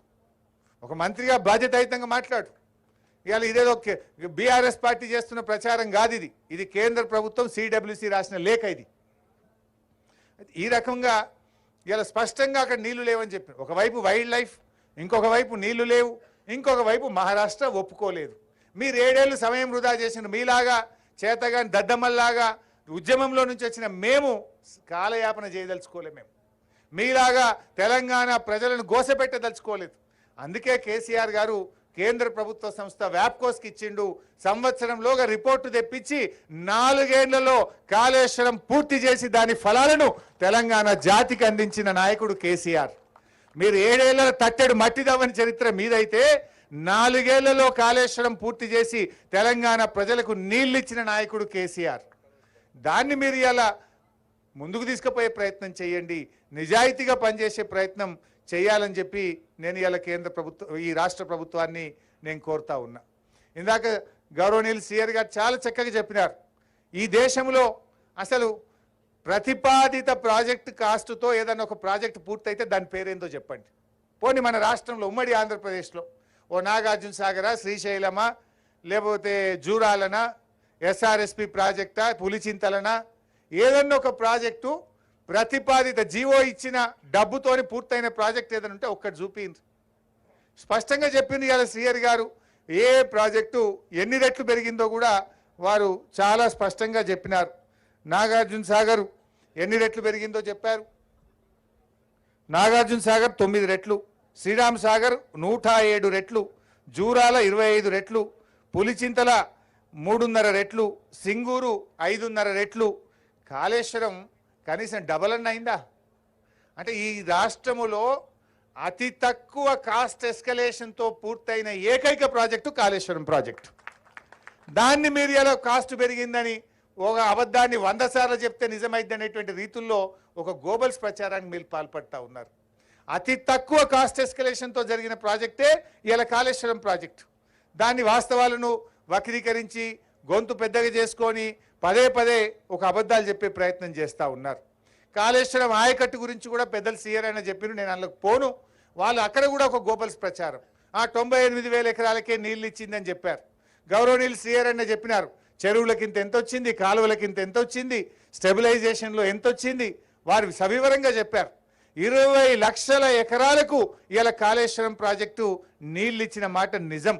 ఒక మంత్రిగా బాధ్యతాయుతంగా మాట్లాడు. ఇవాళ ఇదేదో బీఆర్ఎస్ పార్టీ చేస్తున్న ప్రచారం కాదు, ఇది కేంద్ర ప్రభుత్వం సిడబ్ల్యూసి రాసిన లేఖ. ఇది ఈ రకంగా ఇలా స్పష్టంగా అక్కడ నీళ్లు లేవని చెప్పారు. ఒకవైపు వైల్డ్ లైఫ్, ఇంకొక వైపు నీళ్లు లేవు, ఇంకొక వైపు మహారాష్ట్ర ఒప్పుకోలేదు. మీరు 7 ఏళ్ళు సమయం వృధా చేసిన మీలాగా చేతగాని దద్దమ్మల్లాగా ఉద్యమంలో నుంచి వచ్చిన మేము కాలయాపన చేయదలుచుకోలేము. మేము మీలాగా తెలంగాణ ప్రజలను గోసపెట్టదలుచుకోలేదు. అందుకే కేసీఆర్ గారు కేంద్ర ప్రభుత్వ సంస్థ వ్యాప్కోస్కి ఇచ్చిండు. సంవత్సరంలోగా రిపోర్టు తెప్పించి 4 ఏళ్లలో కాళేశ్వరం పూర్తి చేసి దాని ఫలాలను తెలంగాణ జాతికి అందించిన నాయకుడు కేసీఆర్. మీరు 7 ఏళ్ల తట్టెడు మట్టిదవ్వని చరిత్ర మీదైతే 4 ఏళ్లలో కాళేశ్వరం పూర్తి చేసి తెలంగాణ ప్రజలకు నీళ్ళిచ్చిన నాయకుడు కేసీఆర్. దాన్ని మీరు ఇలా ముందుకు తీసుకుపోయే ప్రయత్నం చేయండి, నిజాయితీగా పనిచేసే ప్రయత్నం చేయాలని చెప్పి నేను ఇలా కేంద్ర ప్రభుత్వం, ఈ రాష్ట్ర ప్రభుత్వాన్ని నేను కోరుతా ఉన్నా. ఇందాక గౌరవనీయులు సిఆర్ గారు చాలా చక్కగా చెప్పినారు. ఈ దేశంలో అసలు ప్రతిపాదిత ప్రాజెక్టు కాస్ట్తో ఏదైనా ఒక ప్రాజెక్టు పూర్తయితే దాని పేరేందో చెప్పండి. పోనీ మన రాష్ట్రంలో ఉమ్మడి ఆంధ్రప్రదేశ్లో ఓ నాగార్జున సాగరా, శ్రీశైలమా, లేకపోతే జూరాలనా, ఎస్ఆర్ఎస్పి ప్రాజెక్టా, పులిచింతలనా, ఏదన్నా ఒక ప్రాజెక్టు ప్రతిపాదిత జీవో ఇచ్చిన డబ్బుతోని పూర్తయిన ప్రాజెక్ట్ ఏదైనా ఉంటే ఒక్కటి చూపింది. స్పష్టంగా చెప్పింది ఇవాళ సిఆర్ గారు. ఏ ప్రాజెక్టు ఎన్ని రెట్లు పెరిగిందో కూడా వారు చాలా స్పష్టంగా చెప్పినారు. నాగార్జున సాగర్ ఎన్ని రెట్లు పెరిగిందో చెప్పారు. నాగార్జున సాగర్ 9 రెట్లు, శ్రీరామ్ సాగర్ 107 రెట్లు, జూరాల 25 రెట్లు, పులిచింతల 3.5 రెట్లు, సింగూరు 5.5 రెట్లు, కాళేశ్వరం కనీసం డబల్ అన్న అయిందా? అంటే ఈ రాష్ట్రములో అతి తక్కువ కాస్ట్ ఎస్కలేషన్తో పూర్తయిన ఏకైక ప్రాజెక్టు కాళేశ్వరం ప్రాజెక్టు. దాన్ని మీరు ఎలా కాస్ట్ పెరిగిందని ఒక అబద్ధాన్ని 100 సార్లు చెప్తే నిజమైంది అనేటువంటి రీతుల్లో ఒక గోబల్స్ ప్రచారానికి మీరు పాల్పడతా ఉన్నారు. అతి తక్కువ కాస్ట్ ఎస్కలేషన్తో జరిగిన ప్రాజెక్టే ఇలా కాళేశ్వరం ప్రాజెక్టు. దాన్ని వాస్తవాలను వక్రీకరించి గొంతు పెద్దగా చేసుకొని పదే పదే ఒక అబద్ధాలు చెప్పే ప్రయత్నం చేస్తూ ఉన్నారు. కాళేశ్వరం ఆయకట్టు గురించి కూడా పెద్దలు సీఆర్ అయినా చెప్పిన, నేను అందులోకి పోను. వాళ్ళు అక్కడ కూడా ఒక గోబల్స్ ప్రచారం, 98,000 ఎకరాలకే నీళ్ళు ఇచ్చిందని చెప్పారు. గౌరవనీయులు సీఆర్ అయినా చెప్పినారు, చెరువులకింత ఎంత వచ్చింది, కాలువలకింత ఎంత వచ్చింది, స్టెబిలైజేషన్లో ఎంత వచ్చింది, వారు సవివరంగా చెప్పారు. 20 లక్షల ఎకరాలకు ఇలా కాళేశ్వరం ప్రాజెక్టు నీళ్ళు ఇచ్చిన మాట నిజం.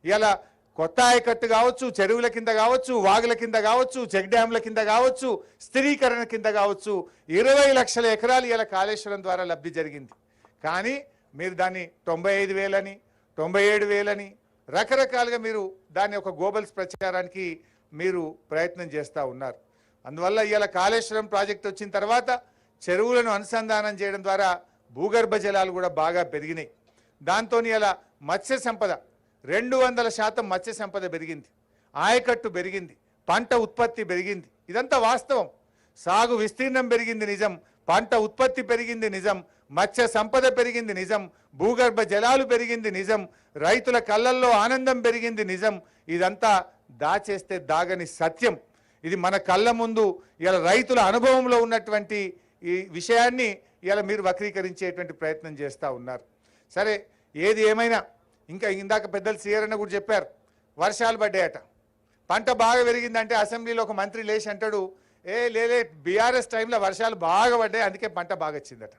ఇలా కొత్త ఆయకట్టు కావచ్చు, చెరువుల కింద కావచ్చు, వాగుల కింద కావచ్చు, చెక్ డ్యాంల కింద కావచ్చు, స్థిరీకరణ కింద కావచ్చు, 20 లక్షల ఎకరాలు ఇలా కాళేశ్వరం ద్వారా లబ్ధి జరిగింది. కానీ మీరు దాన్ని 95,000 అని 97,000 అని రకరకాలుగా మీరు దాన్ని ఒక గోబల్స్ ప్రచారానికి మీరు ప్రయత్నం చేస్తూ ఉన్నారు. అందువల్ల ఇలా కాళేశ్వరం ప్రాజెక్ట్ వచ్చిన తర్వాత చెరువులను అనుసంధానం చేయడం ద్వారా భూగర్భ జలాలు కూడా బాగా పెరిగినాయి. దాంతో ఇలా మత్స్య సంపద 200% మత్స్య సంపద పెరిగింది, ఆయకట్టు పెరిగింది, పంట ఉత్పత్తి పెరిగింది. ఇదంతా వాస్తవం. సాగు విస్తీర్ణం పెరిగింది నిజం, పంట ఉత్పత్తి పెరిగింది నిజం, మత్స్య సంపద పెరిగింది నిజం, భూగర్భ జలాలు పెరిగింది నిజం, రైతుల కళ్ళల్లో ఆనందం పెరిగింది నిజం. ఇదంతా దాచేస్తే దాగని సత్యం. ఇది మన కళ్ళ ముందు ఇలా రైతుల అనుభవంలో ఉన్నటువంటి ఈ విషయాన్ని ఇలా మీరు వక్రీకరించేటువంటి ప్రయత్నం చేస్తూ ఉన్నారు. సరే, ఏది ఏమైనా ఇంకా ఇందాక పెద్దలు సీఆర్ఎన్న కూడా చెప్పారు, వర్షాలు పడ్డాయట, పంట బాగా పెరిగిందంటే అసెంబ్లీలో ఒక మంత్రి లేచి అంటాడు, లేలే బీఆర్ఎస్ టైంలో వర్షాలు బాగా పడ్డాయి అందుకే పంట బాగా వచ్చిందట.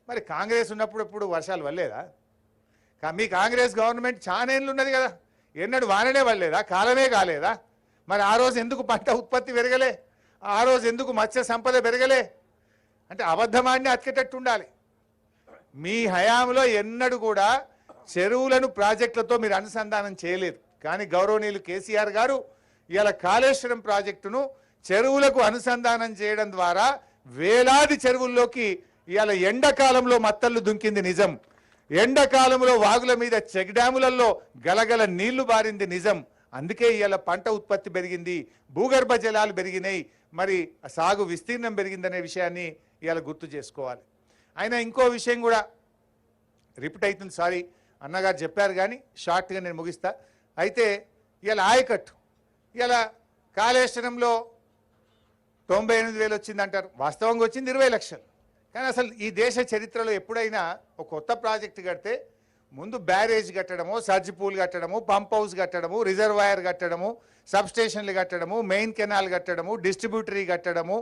మరి కాంగ్రెస్ ఉన్నప్పుడు ఇప్పుడు వర్షాలు పడలేదా? మీ కాంగ్రెస్ గవర్నమెంట్ చాలా ఏళ్ళు ఉన్నది కదా, ఎన్నడూ వాననే పడలేదా, కాలమే కాలేదా? మరి ఆ రోజు ఎందుకు పంట ఉత్పత్తి పెరగలే, ఆ రోజు ఎందుకు మత్స్య సంపద పెరగలే? అంటే అబద్ధమాన్ని అతికేటట్టు ఉండాలి. మీ హయాంలో ఎన్నడూ కూడా చెరువులను ప్రాజెక్టులతో మీరు అనుసంధానం చేయలేదు. కానీ గౌరవనీయులు కేసీఆర్ గారు ఇవాళ కాళేశ్వరం ప్రాజెక్టును చెరువులకు అనుసంధానం చేయడం ద్వారా వేలాది చెరువుల్లోకి ఇవాళ ఎండాకాలంలో మత్తళ్ళు దుంకింది నిజం. ఎండాకాలంలో వాగుల మీద చెక్ డ్యాములలో గలగల నీళ్లు బారింది నిజం. అందుకే ఇవాళ పంట ఉత్పత్తి పెరిగింది, భూగర్భ జలాలు పెరిగినాయి, మరి సాగు విస్తీర్ణం పెరిగిందనే విషయాన్ని ఇవాళ గుర్తు చేసుకోవాలి. అయినా ఇంకో విషయం కూడా రిపీట్ అవుతుంది, సారీ అన్నగారు చెప్పారు కానీ షార్ట్గా నేను ముగిస్తా. అయితే ఇవాళ ఆయకట్టు ఇలా కాళేశ్వరంలో 98,000 వచ్చింది అంటారు, వాస్తవంగా వచ్చింది 20 లక్షలు. కానీ అసలు ఈ దేశ చరిత్రలో ఎప్పుడైనా ఒక కొత్త ప్రాజెక్టు కడితే ముందు బ్యారేజ్ కట్టడము, సర్జ్ పూల్ కట్టడము, పంప్ హౌస్ కట్టడము, రిజర్వాయర్ కట్టడము, సబ్ స్టేషన్లు కట్టడము, మెయిన్ కెనాల్ కట్టడము, డిస్ట్రిబ్యూటరీ కట్టడము,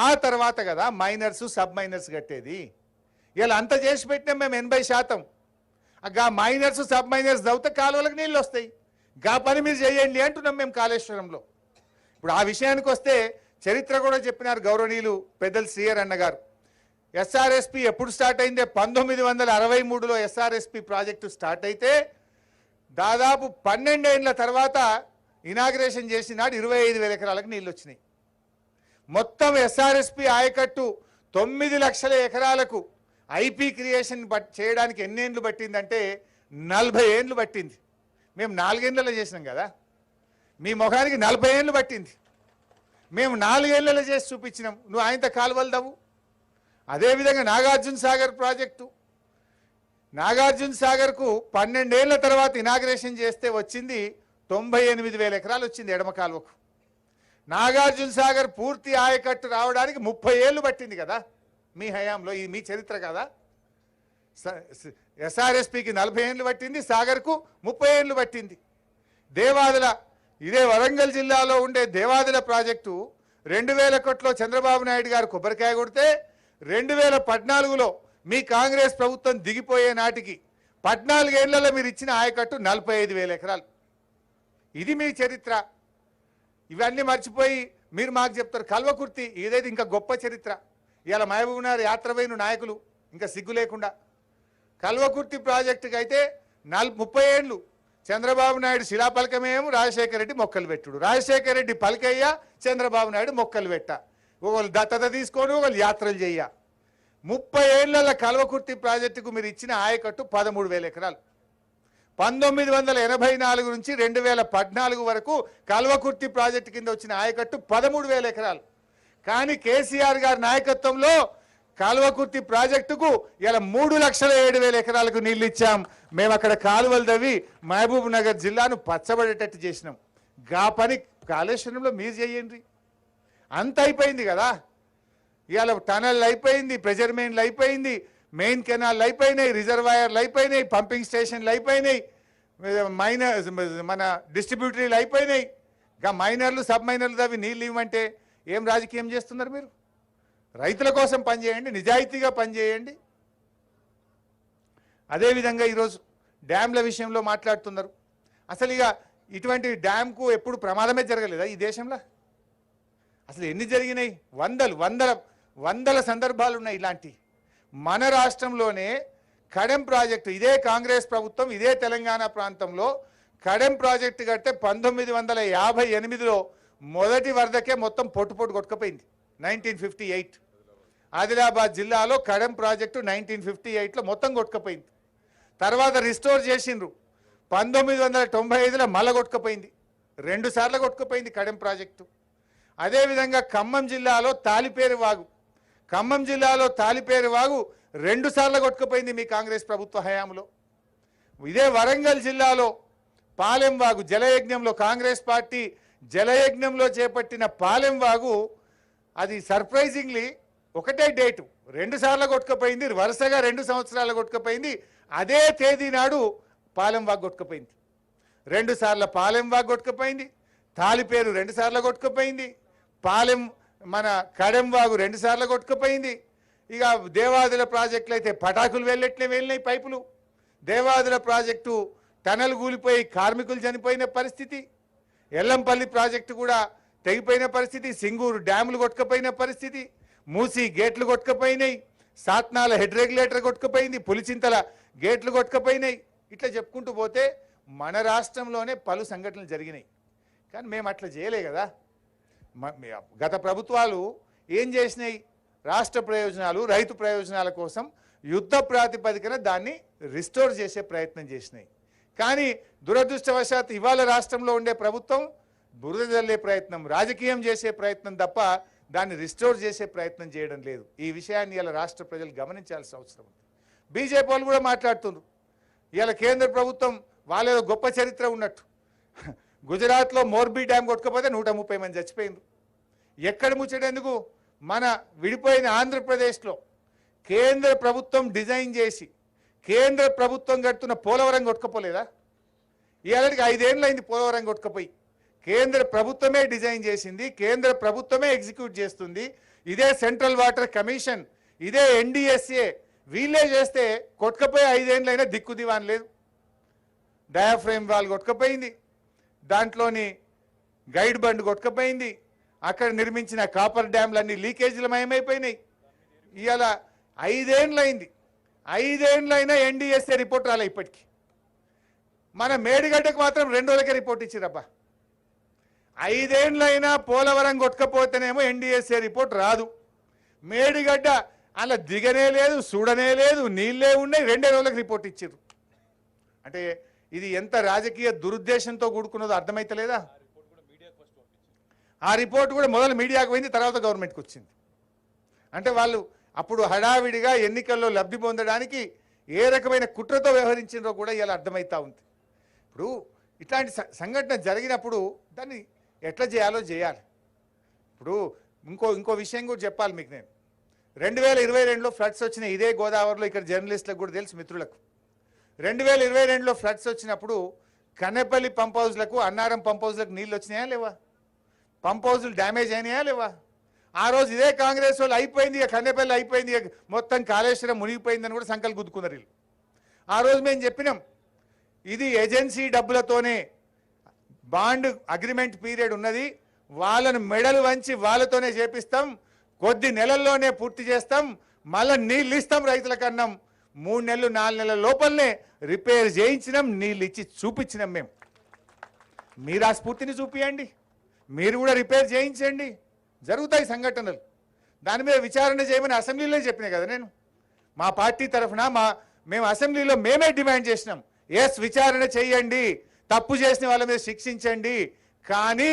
ఆ తర్వాత కదా మైనర్స్ సబ్ మైనర్స్ కట్టేది. ఇలా అంత చేసి పెట్టినాం మేము 80%. గా మైనర్స్ సబ్ మైనర్స్ దవ్వుతే కాలువలకు నీళ్ళు వస్తాయి. గా పని మీరు చేయండి అంటున్నాం మేము కాళేశ్వరంలో. ఇప్పుడు ఆ విషయానికి వస్తే చరిత్ర కూడా చెప్పినారు గౌరవనీయులు పెద్దలు శ్రీయర్ అన్న గారు. ఎస్ఆర్ఎస్పి ఎప్పుడు స్టార్ట్ అయిందే 1963లో ఎస్ఆర్ఎస్పి ప్రాజెక్టు స్టార్ట్ అయితే దాదాపు 12 ఏళ్ల తర్వాత ఇనాగ్రేషన్ చేసినాడు 25,000 ఎకరాలకు నీళ్ళు వచ్చినాయి. మొత్తం ఎస్ఆర్ఎస్పి ఆయకట్టు 9 లక్షల ఎకరాలకు ఐపీ క్రియేషన్ చేయడానికి ఎన్ని ఏళ్ళు పట్టిందంటే 40 ఏళ్ళు పట్టింది. మేము 4 ఏళ్లలో చేసినాం కదా, మీ ముఖానికి 40 ఏళ్ళు పట్టింది. మేము 4 ఏళ్లలో చేసి చూపించినాం, నువ్వు ఆయనతో కాలువలు దవ్వు. అదేవిధంగా నాగార్జున సాగర్ ప్రాజెక్టు, నాగార్జున సాగర్కు 12 ఏళ్ల తర్వాత ఇనాగ్రేషన్ చేస్తే వచ్చింది 98,000 ఎకరాలు వచ్చింది ఎడమ కాలువకు. నాగార్జున సాగర్ పూర్తి ఆయకట్టు రావడానికి 30 ఏళ్ళు పట్టింది కదా మీ హయాంలో. ఇది మీ చరిత్ర కదా. ఎస్ఆర్ఎస్పికి 40 ఏళ్ళు పట్టింది, సాగర్కు 30 ఏళ్ళు పట్టింది. దేవాదుల, ఇదే వరంగల్ జిల్లాలో ఉండే దేవాదుల ప్రాజెక్టు 2000 కోట్లో చంద్రబాబు నాయుడు గారు కొబ్బరికాయ కొడితే 2014లో మీ కాంగ్రెస్ ప్రభుత్వం దిగిపోయే నాటికి 14 ఏళ్లలో మీరు ఇచ్చిన ఆయకట్టు 45,000 ఎకరాలు. ఇది మీ చరిత్ర. ఇవన్నీ మర్చిపోయి మీరు మాకు చెప్తారు కల్వకుర్తి, ఇదేది ఇంకా గొప్ప చరిత్ర. ఇవాళ మహబూబ్నగర్ యాత్రపోయిన నాయకులు ఇంకా సిగ్గు లేకుండా కల్వకుర్తి ప్రాజెక్టుకి అయితే 30 ఏళ్ళు చంద్రబాబు నాయుడు శిలాపలకమేమో రాజశేఖర రెడ్డి మొక్కలు పెట్టుడు, రాజశేఖర రెడ్డి పలకయ్య, చంద్రబాబు నాయుడు మొక్కలు పెట్ట, ఒకళ్ళు దత్తత తీసుకొని ఒకళ్ళు యాత్రలు చెయ్య. 30 ఏళ్ల కల్వకుర్తి ప్రాజెక్టుకు మీరు ఇచ్చిన ఆయకట్టు 13,000 ఎకరాలు. 1984 నుంచి 2014 వరకు కల్వకుర్తి ప్రాజెక్టు కింద వచ్చిన ఆయకట్టు 13,000 ఎకరాలు. కానీ కేసీఆర్ గారి నాయకత్వంలో కాలువకుర్తి ప్రాజెక్టుకు ఇలా 3,07,000 ఎకరాలకు నీళ్ళు ఇచ్చాం. మేము అక్కడ కాలువలు తవ్వి మహబూబ్ నగర్ జిల్లాను పచ్చబడేటట్టు చేసినాం. గా పని కాళేశ్వరంలో మీరు చేయండి. అంత అయిపోయింది కదా. ఇవాళ టనల్ అయిపోయింది, ప్రెజర్ మెయిన్లు అయిపోయింది, మెయిన్ కెనాల్ అయిపోయినాయి, రిజర్వాయర్లు అయిపోయినాయి, పంపింగ్ స్టేషన్లు అయిపోయినాయి, మన డిస్ట్రిబ్యూటరీలు అయిపోయినాయి. గా మైనర్లు సబ్ మైనర్లు తవ్వి నీళ్ళు ఇవ్వమంటే ఏం రాజకీయం చేస్తున్నారు మీరు? రైతుల కోసం పనిచేయండి, నిజాయితీగా పనిచేయండి. అదేవిధంగా ఈరోజు డ్యామ్ల విషయంలో మాట్లాడుతున్నారు. అసలు ఇక ఇటువంటి డ్యామ్కు ఎప్పుడు ప్రమాదమే జరగలేదా ఈ దేశంలో? అసలు ఎన్ని జరిగినాయి? వందల సందర్భాలు ఉన్నాయి ఇలాంటి. మన రాష్ట్రంలోనే కడెం ప్రాజెక్టు, ఇదే కాంగ్రెస్ ప్రభుత్వం ఇదే తెలంగాణ ప్రాంతంలో కడెం ప్రాజెక్టు కడితే 1958లో మొదటి వరదకే మొత్తం పొట్టు కొట్టుకుపోయింది. 1958 ఆదిలాబాద్ జిల్లాలో కడెం ప్రాజెక్టు 1958లో మొత్తం కొట్టుకుపోయింది. తర్వాత రిస్టోర్ చేసిండ్రు 1995లో మళ్ళా కొట్టుకుపోయింది, 2 సార్లు కొట్టుకుపోయింది కడెం ప్రాజెక్టు. అదేవిధంగా ఖమ్మం జిల్లాలో తాలిపేరు వాగు 2 సార్లు కొట్టుకుపోయింది మీ కాంగ్రెస్ ప్రభుత్వ హయాంలో. ఇదే వరంగల్ జిల్లాలో పాలెం వాగు జలయజ్ఞంలో కాంగ్రెస్ పార్టీ జలయజ్ఞంలో చేపట్టిన పాలెం వాగు అది సర్ప్రైజింగ్లీ ఒకటే డేటు 2 సార్లు కొట్టుకుపోయింది, వరుసగా 2 సంవత్సరాలు కొట్టుకుపోయింది. అదే తేదీ నాడు పాలెం వాగు కొట్టుకుపోయింది. 2 సార్లు పాలెం వాగు కొట్టుకుపోయింది, తాలిపేరు 2 సార్లు కొట్టుకుపోయింది, పాలెం మన కడెం వాగు 2 సార్లు కొట్టుకుపోయింది. ఇక దేవాదుల ప్రాజెక్టులు అయితే పటాకులు వెళ్ళినాయి పైపులు. దేవాదుల ప్రాజెక్టు టనల్ కూలిపోయి కార్మికులు చనిపోయిన పరిస్థితి, ఎల్లంపల్లి ప్రాజెక్టు కూడా తెగిపోయిన పరిస్థితి, సింగూరు డ్యాములు కొట్టుకుపోయిన పరిస్థితి, మూసి గేట్లు కొట్టుకుపోయినాయి, సాత్నాల హెడ్ రెగ్యులేటర్ కొట్టుకుపోయింది, పులిచింతల గేట్లు కొట్టుకుపోయినాయి. ఇట్లా చెప్పుకుంటూ పోతే మన రాష్ట్రంలోనే పలు సంఘటనలు జరిగినాయి. కానీ మేము అట్లా చేయలే కదా. గత ప్రభుత్వాలు ఏం చేసినాయి? రాష్ట్ర ప్రయోజనాలు, రైతు ప్రయోజనాల కోసం యుద్ధ ప్రాతిపదికన దాన్ని రిస్టోర్ చేసే ప్రయత్నం చేసినాయి. కానీ దురదృష్టవశాత్తు ఇవాళ రాష్ట్రంలో ఉండే ప్రభుత్వం బురద జల్లే ప్రయత్నం, రాజకీయం చేసే ప్రయత్నం తప్ప దాన్ని రిస్టోర్ చేసే ప్రయత్నం చేయడం లేదు. ఈ విషయాన్ని ఇలా రాష్ట్ర ప్రజలు గమనించాల్సిన అవసరం ఉంది. బీజేపీ వాళ్ళు కూడా మాట్లాడుతున్నారు. ఇలా కేంద్ర ప్రభుత్వం వాళ్ళేదో గొప్ప చరిత్ర ఉన్నట్టు. గుజరాత్లో మోర్బీ డ్యామ్ కొట్టుకపోతే 130 మంది చచ్చిపోయింది. ఎక్కడ ముచ్చటెందుకు? మన విడిపోయిన ఆంధ్రప్రదేశ్లో కేంద్ర ప్రభుత్వం డిజైన్ చేసి కేంద్ర ప్రభుత్వం కడుతున్న పోలవరం కొట్టుకపోలేదా? ఇవాళకి 5 ఏళ్ళు అయింది పోలవరం కొట్టుకపోయి. కేంద్ర ప్రభుత్వమే డిజైన్ చేసింది, కేంద్ర ప్రభుత్వమే ఎగ్జిక్యూట్ చేస్తుంది. ఇదే సెంట్రల్ వాటర్ కమిషన్, ఇదే ఎన్డీఎస్ఏ వీళ్ళే చేస్తే కొట్టుకపోయి 5 ఏళ్ళు అయినా దిక్కు దివాన్ లేదు. డయాఫ్రేమ్ వాల్ కొట్టుకపోయింది, దాంట్లోని గైడ్ బండ్ కొట్టుకపోయింది, అక్కడ నిర్మించిన కాపర్ డ్యామ్లన్నీ లీకేజీల మయమైపోయినాయి. ఇవాళ 5 ఏళ్ళు అయింది, 5 ఏళ్ళు అయినా ఎన్డీఎస్ఏ రిపోర్ట్ రాలే ఇప్పటికీ. మన మేడిగడ్డకు మాత్రం 2 రోజులకే రిపోర్ట్ ఇచ్చిరబ్బా. 5 ఏళ్ళు అయినా పోలవరం కొట్టుకపోతేనేమో ఎన్డీఎస్ఏ రిపోర్ట్ రాదు. మేడిగడ్డ అలా దిగనే లేదు, చూడనే లేదు, నీళ్ళే ఉన్నాయి, 2 రోజులకు రిపోర్ట్ ఇచ్చారు. అంటే ఇది ఎంత రాజకీయ దురుద్దేశంతో కూడుకున్నదో అర్థమైతలేదా? ఆ రిపోర్ట్ కూడా మొదలు మీడియాకు పోయింది, తర్వాత గవర్నమెంట్కి వచ్చింది. అంటే వాళ్ళు అప్పుడు హడావిడిగా ఎన్నికల్లో లబ్ధి పొందడానికి ఏ రకమైన కుట్రతో వ్యవహరించినో కూడా ఇలా అర్థమవుతా ఉంది. ఇప్పుడు ఇట్లాంటి సంఘటన జరిగినప్పుడు దాన్ని ఎట్లా చేయాలో చేయాలి. ఇప్పుడు ఇంకో విషయం కూడా చెప్పాలి మీకు. నేను 2022లో ఫ్లడ్స్ వచ్చిన ఇదే గోదావరిలో, ఇక్కడ జర్నలిస్టులకు కూడా తెలుసు మిత్రులకు, 2022లో ఫ్లడ్స్ వచ్చినప్పుడు కన్నెపల్లి పంప్ హౌస్లకు, అన్నారం పంప్ హౌస్లకు నీళ్ళు వచ్చినాయా లేవా? పంప్ హౌజులు డ్యామేజ్ అయినాయా లేవా? ఆ రోజు ఇదే కాంగ్రెస్ వాళ్ళు అయిపోయింది, ఇక కన్నెపల్లి అయిపోయింది, మొత్తం కాళేశ్వరం మునిగిపోయిందని కూడా సంకల్పం గుద్దుకున్నారు వీళ్ళు. ఆ రోజు మేము చెప్పినాం, ఇది ఏజెన్సీ డబ్బులతోనే, బాండ్ అగ్రిమెంట్ పీరియడ్ ఉన్నది, వాళ్ళను మెడలు వంచి వాళ్ళతోనే చేపిస్తాం, కొద్ది నెలల్లోనే పూర్తి చేస్తాం, మళ్ళీ నీళ్ళు ఇస్తాం రైతులకు అన్నాం. 3 నెలలు 4 నెలల లోపలనే రిపేర్ చేయించినాం, నీళ్ళు ఇచ్చి చూపించినాం. మేము మీరు ఆ స్ఫూర్తిని చూపియండి, మీరు కూడా రిపేర్ చేయించండి, జరుగుతాయి సంఘటనలు. దాని మీద విచారణ చేయమని అసెంబ్లీలో చెప్పినా కదా నేను. మా పార్టీ తరఫున మేము అసెంబ్లీలో మేమే డిమాండ్ చేసినాం, ఎస్ విచారణ చేయండి, తప్పు చేసిన వాళ్ళ మీద శిక్షించండి, కానీ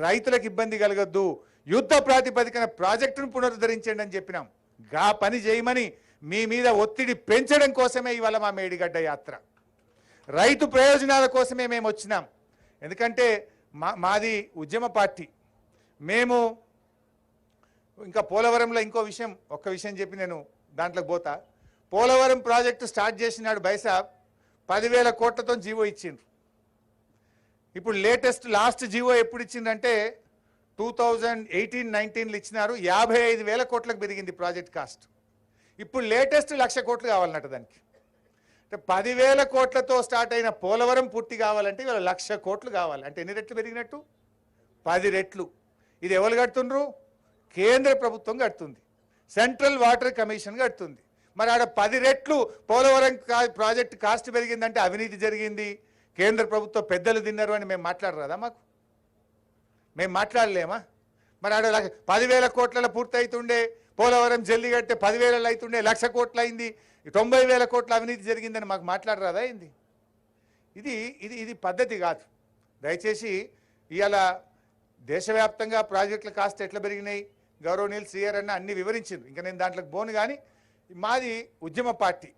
రైతులకు ఇబ్బంది కలగద్దు, యుద్ధ ప్రాతిపదికన ప్రాజెక్టును పునరుద్ధరించండి అని చెప్పినాం. గా పని చేయమని మీ మీద ఒత్తిడి పెంచడం కోసమే ఇవాళ మా మేడిగడ్డ యాత్ర. రైతు ప్రయోజనాల కోసమే మేము వచ్చినాం. ఎందుకంటే మాది ఉద్యమ పార్టీ. మేము ఇంకా పోలవరంలో ఒక్క విషయం చెప్పి నేను దాంట్లోకి పోతా. పోలవరం ప్రాజెక్టు స్టార్ట్ చేసినాడు బైసాబ్ 10,000 కోట్లతో జీవో ఇచ్చిండ్రు. ఇప్పుడు లాస్ట్ జీవో ఎప్పుడు ఇచ్చిందంటే 2018-19లో ఇచ్చినారు. 55,000 కోట్లకు పెరిగింది ప్రాజెక్ట్ కాస్ట్. ఇప్పుడు లేటెస్ట్ 1,00,000 కోట్లు కావాలన్నట్టు దానికి. అంటే 10,000 కోట్లతో స్టార్ట్ అయిన పోలవరం పూర్తి కావాలంటే ఇవాళ 1,00,000 కోట్లు కావాలి. అంటే ఎన్ని రెట్లు పెరిగినట్టు? 10 రెట్లు. ఇది ఎవరు కడుతుండ్రు? కేంద్ర ప్రభుత్వం కడుతుంది, సెంట్రల్ వాటర్ కమిషన్ కడుతుంది. మరి ఆడ 10 రెట్లు పోలవరం ప్రాజెక్ట్ కాస్ట్ పెరిగిందంటే అవినీతి జరిగింది, కేంద్ర ప్రభుత్వ పెద్దలు తిన్నారు అని మేము మాట్లాడరాదా? మేము మాట్లాడలేమా? మరి ఆడ 10,000 కోట్ల పూర్తి అవుతుండే, పోలవరం జల్లి కడితే 10,000 అవుతుండే, 1,00,000 కోట్లు అయింది, 90,000 కోట్ల అవినీతి జరిగిందని మాకు మాట్లాడరాదా ఏంది? ఇది పద్ధతి కాదు. దయచేసి ఇవాళ దేశవ్యాప్తంగా ప్రాజెక్టుల కాస్ట్ ఎట్లా పెరిగినాయి గౌరవనీయులు శ్రీఆర్ అన్న అన్ని వివరించింది. ఇంకా నేను దాంట్లోకి పోను. కానీ మాది ఉద్యమ పార్టీ.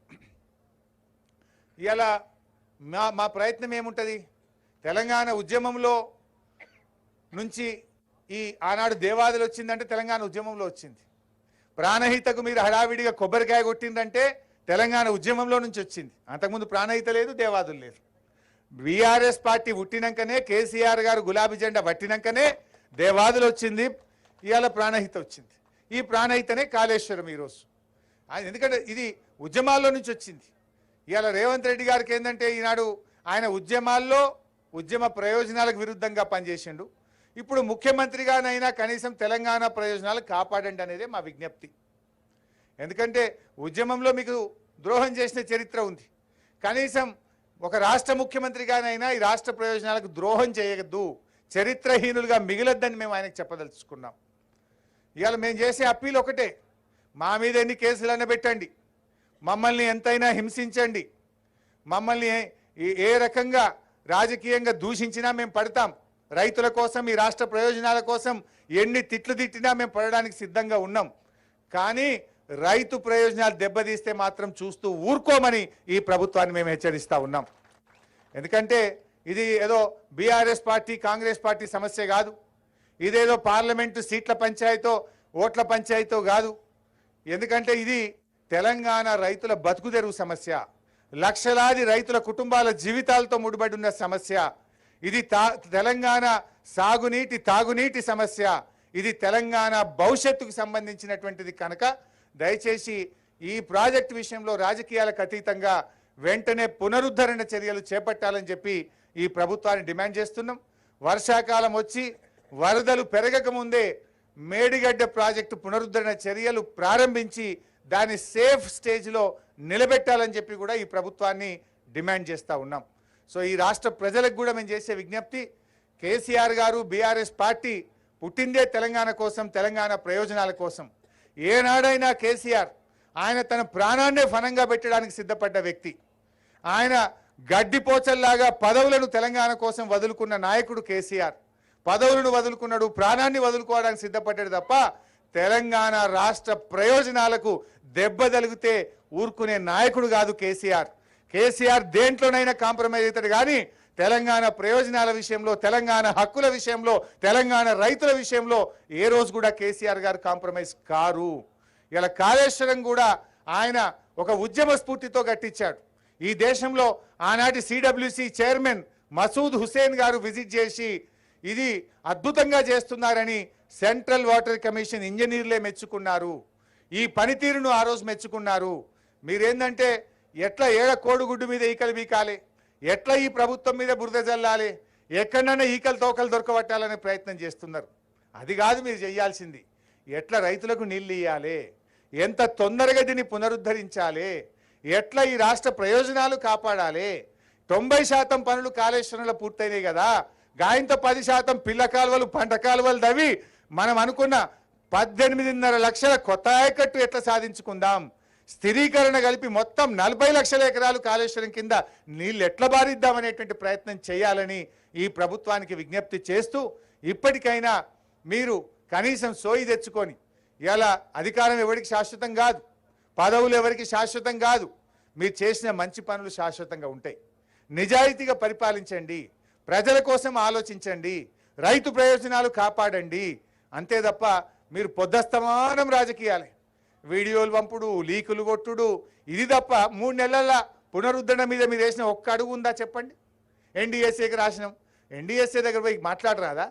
ఇవాళ మా ప్రయత్నం ఏముంటుంది? తెలంగాణ ఉద్యమంలో నుంచి ఈ ఆనాడు దేవాదులు వచ్చిందంటే తెలంగాణ ఉద్యమంలో వచ్చింది. ప్రాణహితకు మీరు హడావిడిగా కొబ్బరికాయ కొట్టిందంటే తెలంగాణ ఉద్యమంలో నుంచి వచ్చింది. అంతకుముందు ప్రాణహిత లేదు, దేవాదులు లేదు. బీఆర్ఎస్ పార్టీ పుట్టినాకనే, కేసీఆర్ గారు గులాబీ జెండా పట్టినాకనే దేవాదులు వచ్చింది, ఇవాళ ప్రాణహిత వచ్చింది. ఈ ప్రాణహితనే కాళేశ్వరం ఈరోజు. ఎందుకంటే ఇది ఉద్యమాల్లో నుంచి వచ్చింది. ఇవాళ రేవంత్ రెడ్డి గారికి ఏంటంటే ఈనాడు ఆయన ఉద్యమాల్లో ఉద్యమ ప్రయోజనాలకు విరుద్ధంగా పనిచేసిండు. ఇప్పుడు ముఖ్యమంత్రిగానైనా కనీసం తెలంగాణ ప్రయోజనాలు కాపాడండి అనేదే మా విజ్ఞప్తి. ఎందుకంటే ఉద్యమంలో మీకు ద్రోహం చేసిన చరిత్ర ఉంది. కనీసం ఒక రాష్ట్ర ముఖ్యమంత్రిగానైనా ఈ రాష్ట్ర ప్రయోజనాలకు ద్రోహం చేయొద్దు, చరిత్రహీనులుగా మిగిలొద్దని మేము ఆయనకు చెప్పదలుచుకున్నాం. ఇవాళ మేము చేసే అప్పీల్ ఒకటే, మా మీద ఎన్ని కేసులైనా పెట్టండి, మమ్మల్ని ఎంతైనా హింసించండి, మమ్మల్ని ఏ రకంగా రాజకీయంగా దూషించినా మేము పడతాం. రైతుల కోసం, ఈ రాష్ట్ర ప్రయోజనాల కోసం ఎన్ని తిట్లు తిట్టినా మేము పడడానికి సిద్ధంగా ఉన్నాం. కానీ రైతు ప్రయోజనాలు దెబ్బతీస్తే మాత్రం చూస్తూ ఊరుకోమని ఈ ప్రభుత్వాన్ని మేము హెచ్చరిస్తూ ఉన్నాం. ఎందుకంటే ఇది ఏదో బీఆర్ఎస్ పార్టీ, కాంగ్రెస్ పార్టీ సమస్య కాదు. ఇదేదో పార్లమెంటు సీట్ల పంచాయతో, ఓట్ల పంచాయతో కాదు. ఎందుకంటే ఇది తెలంగాణ రైతుల బతుకుదెరువు సమస్య, లక్షలాది రైతుల కుటుంబాల జీవితాలతో ముడిపడి ఉన్న సమస్య. ఇది తెలంగాణ సాగునీటి, తాగునీటి సమస్య. ఇది తెలంగాణ భవిష్యత్తుకు సంబంధించినటువంటిది కనుక దయచేసి ఈ ప్రాజెక్టు విషయంలో రాజకీయాలకు అతీతంగా వెంటనే పునరుద్ధరణ చర్యలు చేపట్టాలని చెప్పి ఈ ప్రభుత్వాన్ని డిమాండ్ చేస్తున్నాం. వర్షాకాలం వచ్చి వరదలు పెరగక ముందే మేడిగడ్డ ప్రాజెక్టు పునరుద్ధరణ చర్యలు ప్రారంభించి దాన్ని సేఫ్ స్టేజ్లో నిలబెట్టాలని చెప్పి కూడా ఈ ప్రభుత్వాన్ని డిమాండ్ చేస్తూ ఉన్నాం. సో ఈ రాష్ట్ర ప్రజలకు కూడా మేము చేసే విజ్ఞప్తి, కేసీఆర్ గారు, బీఆర్ఎస్ పార్టీ పుట్టిందే తెలంగాణ కోసం, తెలంగాణ ప్రయోజనాల కోసం. ఏనాడైనా కేసీఆర్ ఆయన తన ప్రాణాన్నే ఫనంగా పెట్టడానికి సిద్ధపడ్డ వ్యక్తి. ఆయన గడ్డిపోచల్లాగా పదవులను తెలంగాణ కోసం వదులుకున్న నాయకుడు కేసీఆర్. పదవులను వదులుకున్నాడు, ప్రాణాన్ని వదులుకోవడానికి సిద్ధపడ్డాడు తప్ప తెలంగాణ రాష్ట్ర ప్రయోజనాలకు దెబ్బ తగిలితే ఊరుకునే నాయకుడు కాదు కేసీఆర్. కేసీఆర్ దేంట్లోనైనా కాంప్రమైజ్ అవుతాడు కానీ తెలంగాణ ప్రయోజనాల విషయంలో, తెలంగాణ హక్కుల విషయంలో, తెలంగాణ రైతుల విషయంలో ఏ రోజు కూడా కేసీఆర్ గారు కాంప్రమైజ్ కారు. ఇలా కాళేశ్వరం కూడా ఆయన ఒక ఉద్యమ స్ఫూర్తితో కట్టించాడు. ఈ దేశంలో ఆనాటి సిడబ్ల్యూసి చైర్మన్ మసూద్ హుసేన్ గారు విజిట్ చేసి ఇది అద్భుతంగా చేస్తున్నారని సెంట్రల్ వాటర్ కమిషన్ ఇంజనీర్లే మెచ్చుకున్నారు. ఈ పనితీరును ఆ రోజు మెచ్చుకున్నారు. మీరేందంటే ఎట్లా ఏడ కోడిగుడ్డు మీద ఈకలు బీకాలి, ఎట్లా ఈ ప్రభుత్వం మీద బురద జల్లాలి, ఎక్కడైనా ఈకలు తోకలు దొరకబట్టాలనే ప్రయత్నం చేస్తున్నారు. అది కాదు మీరు చేయాల్సింది. ఎట్లా రైతులకు నీళ్ళు ఇవ్వాలి, ఎంత తొందరగా దీన్ని పునరుద్ధరించాలి, ఎట్లా ఈ రాష్ట్ర ప్రయోజనాలు కాపాడాలి. 90% పనులు కాళేశ్వరంలో పూర్తయినాయి కదా, గాయంతో 10% పిల్ల కాలువలు, పంట కాలువలు తవ్వి మనం అనుకున్న 18.5 లక్షల కొత్త ఆయకట్టు ఎట్లా సాధించుకుందాం, స్థిరీకరణ కలిపి మొత్తం 40 లక్షల ఎకరాలు కాళేశ్వరం కింద నీళ్ళు ఎట్లా బారిద్దామనేటువంటి ప్రయత్నం చేయాలని ఈ ప్రభుత్వానికి విజ్ఞప్తి చేస్తూ, ఇప్పటికైనా మీరు కనీసం సోయి తెచ్చుకొని, ఇలా అధికారం ఎవరికి శాశ్వతం కాదు, పదవులు ఎవరికి శాశ్వతం కాదు, మీరు చేసిన మంచి పనులు శాశ్వతంగా ఉంటాయి. నిజాయితీగా పరిపాలించండి, ప్రజల కోసం ఆలోచించండి, రైతు ప్రయోజనాలు కాపాడండి. అంతే తప్ప మీరు పొద్దస్తమానం రాజకీయాలే, వీడియోలు పంపుడు, లీకులు కొట్టుడు, ఇది తప్ప 3 నెలల పునరుద్ధరణ మీద మీరు వేసిన ఒక్క అడుగు ఉందా చెప్పండి. ఎన్డీఎస్ఏకి రాసినాం, ఎన్డీఎస్ఏ దగ్గర పోయి మాట్లాడరాదా?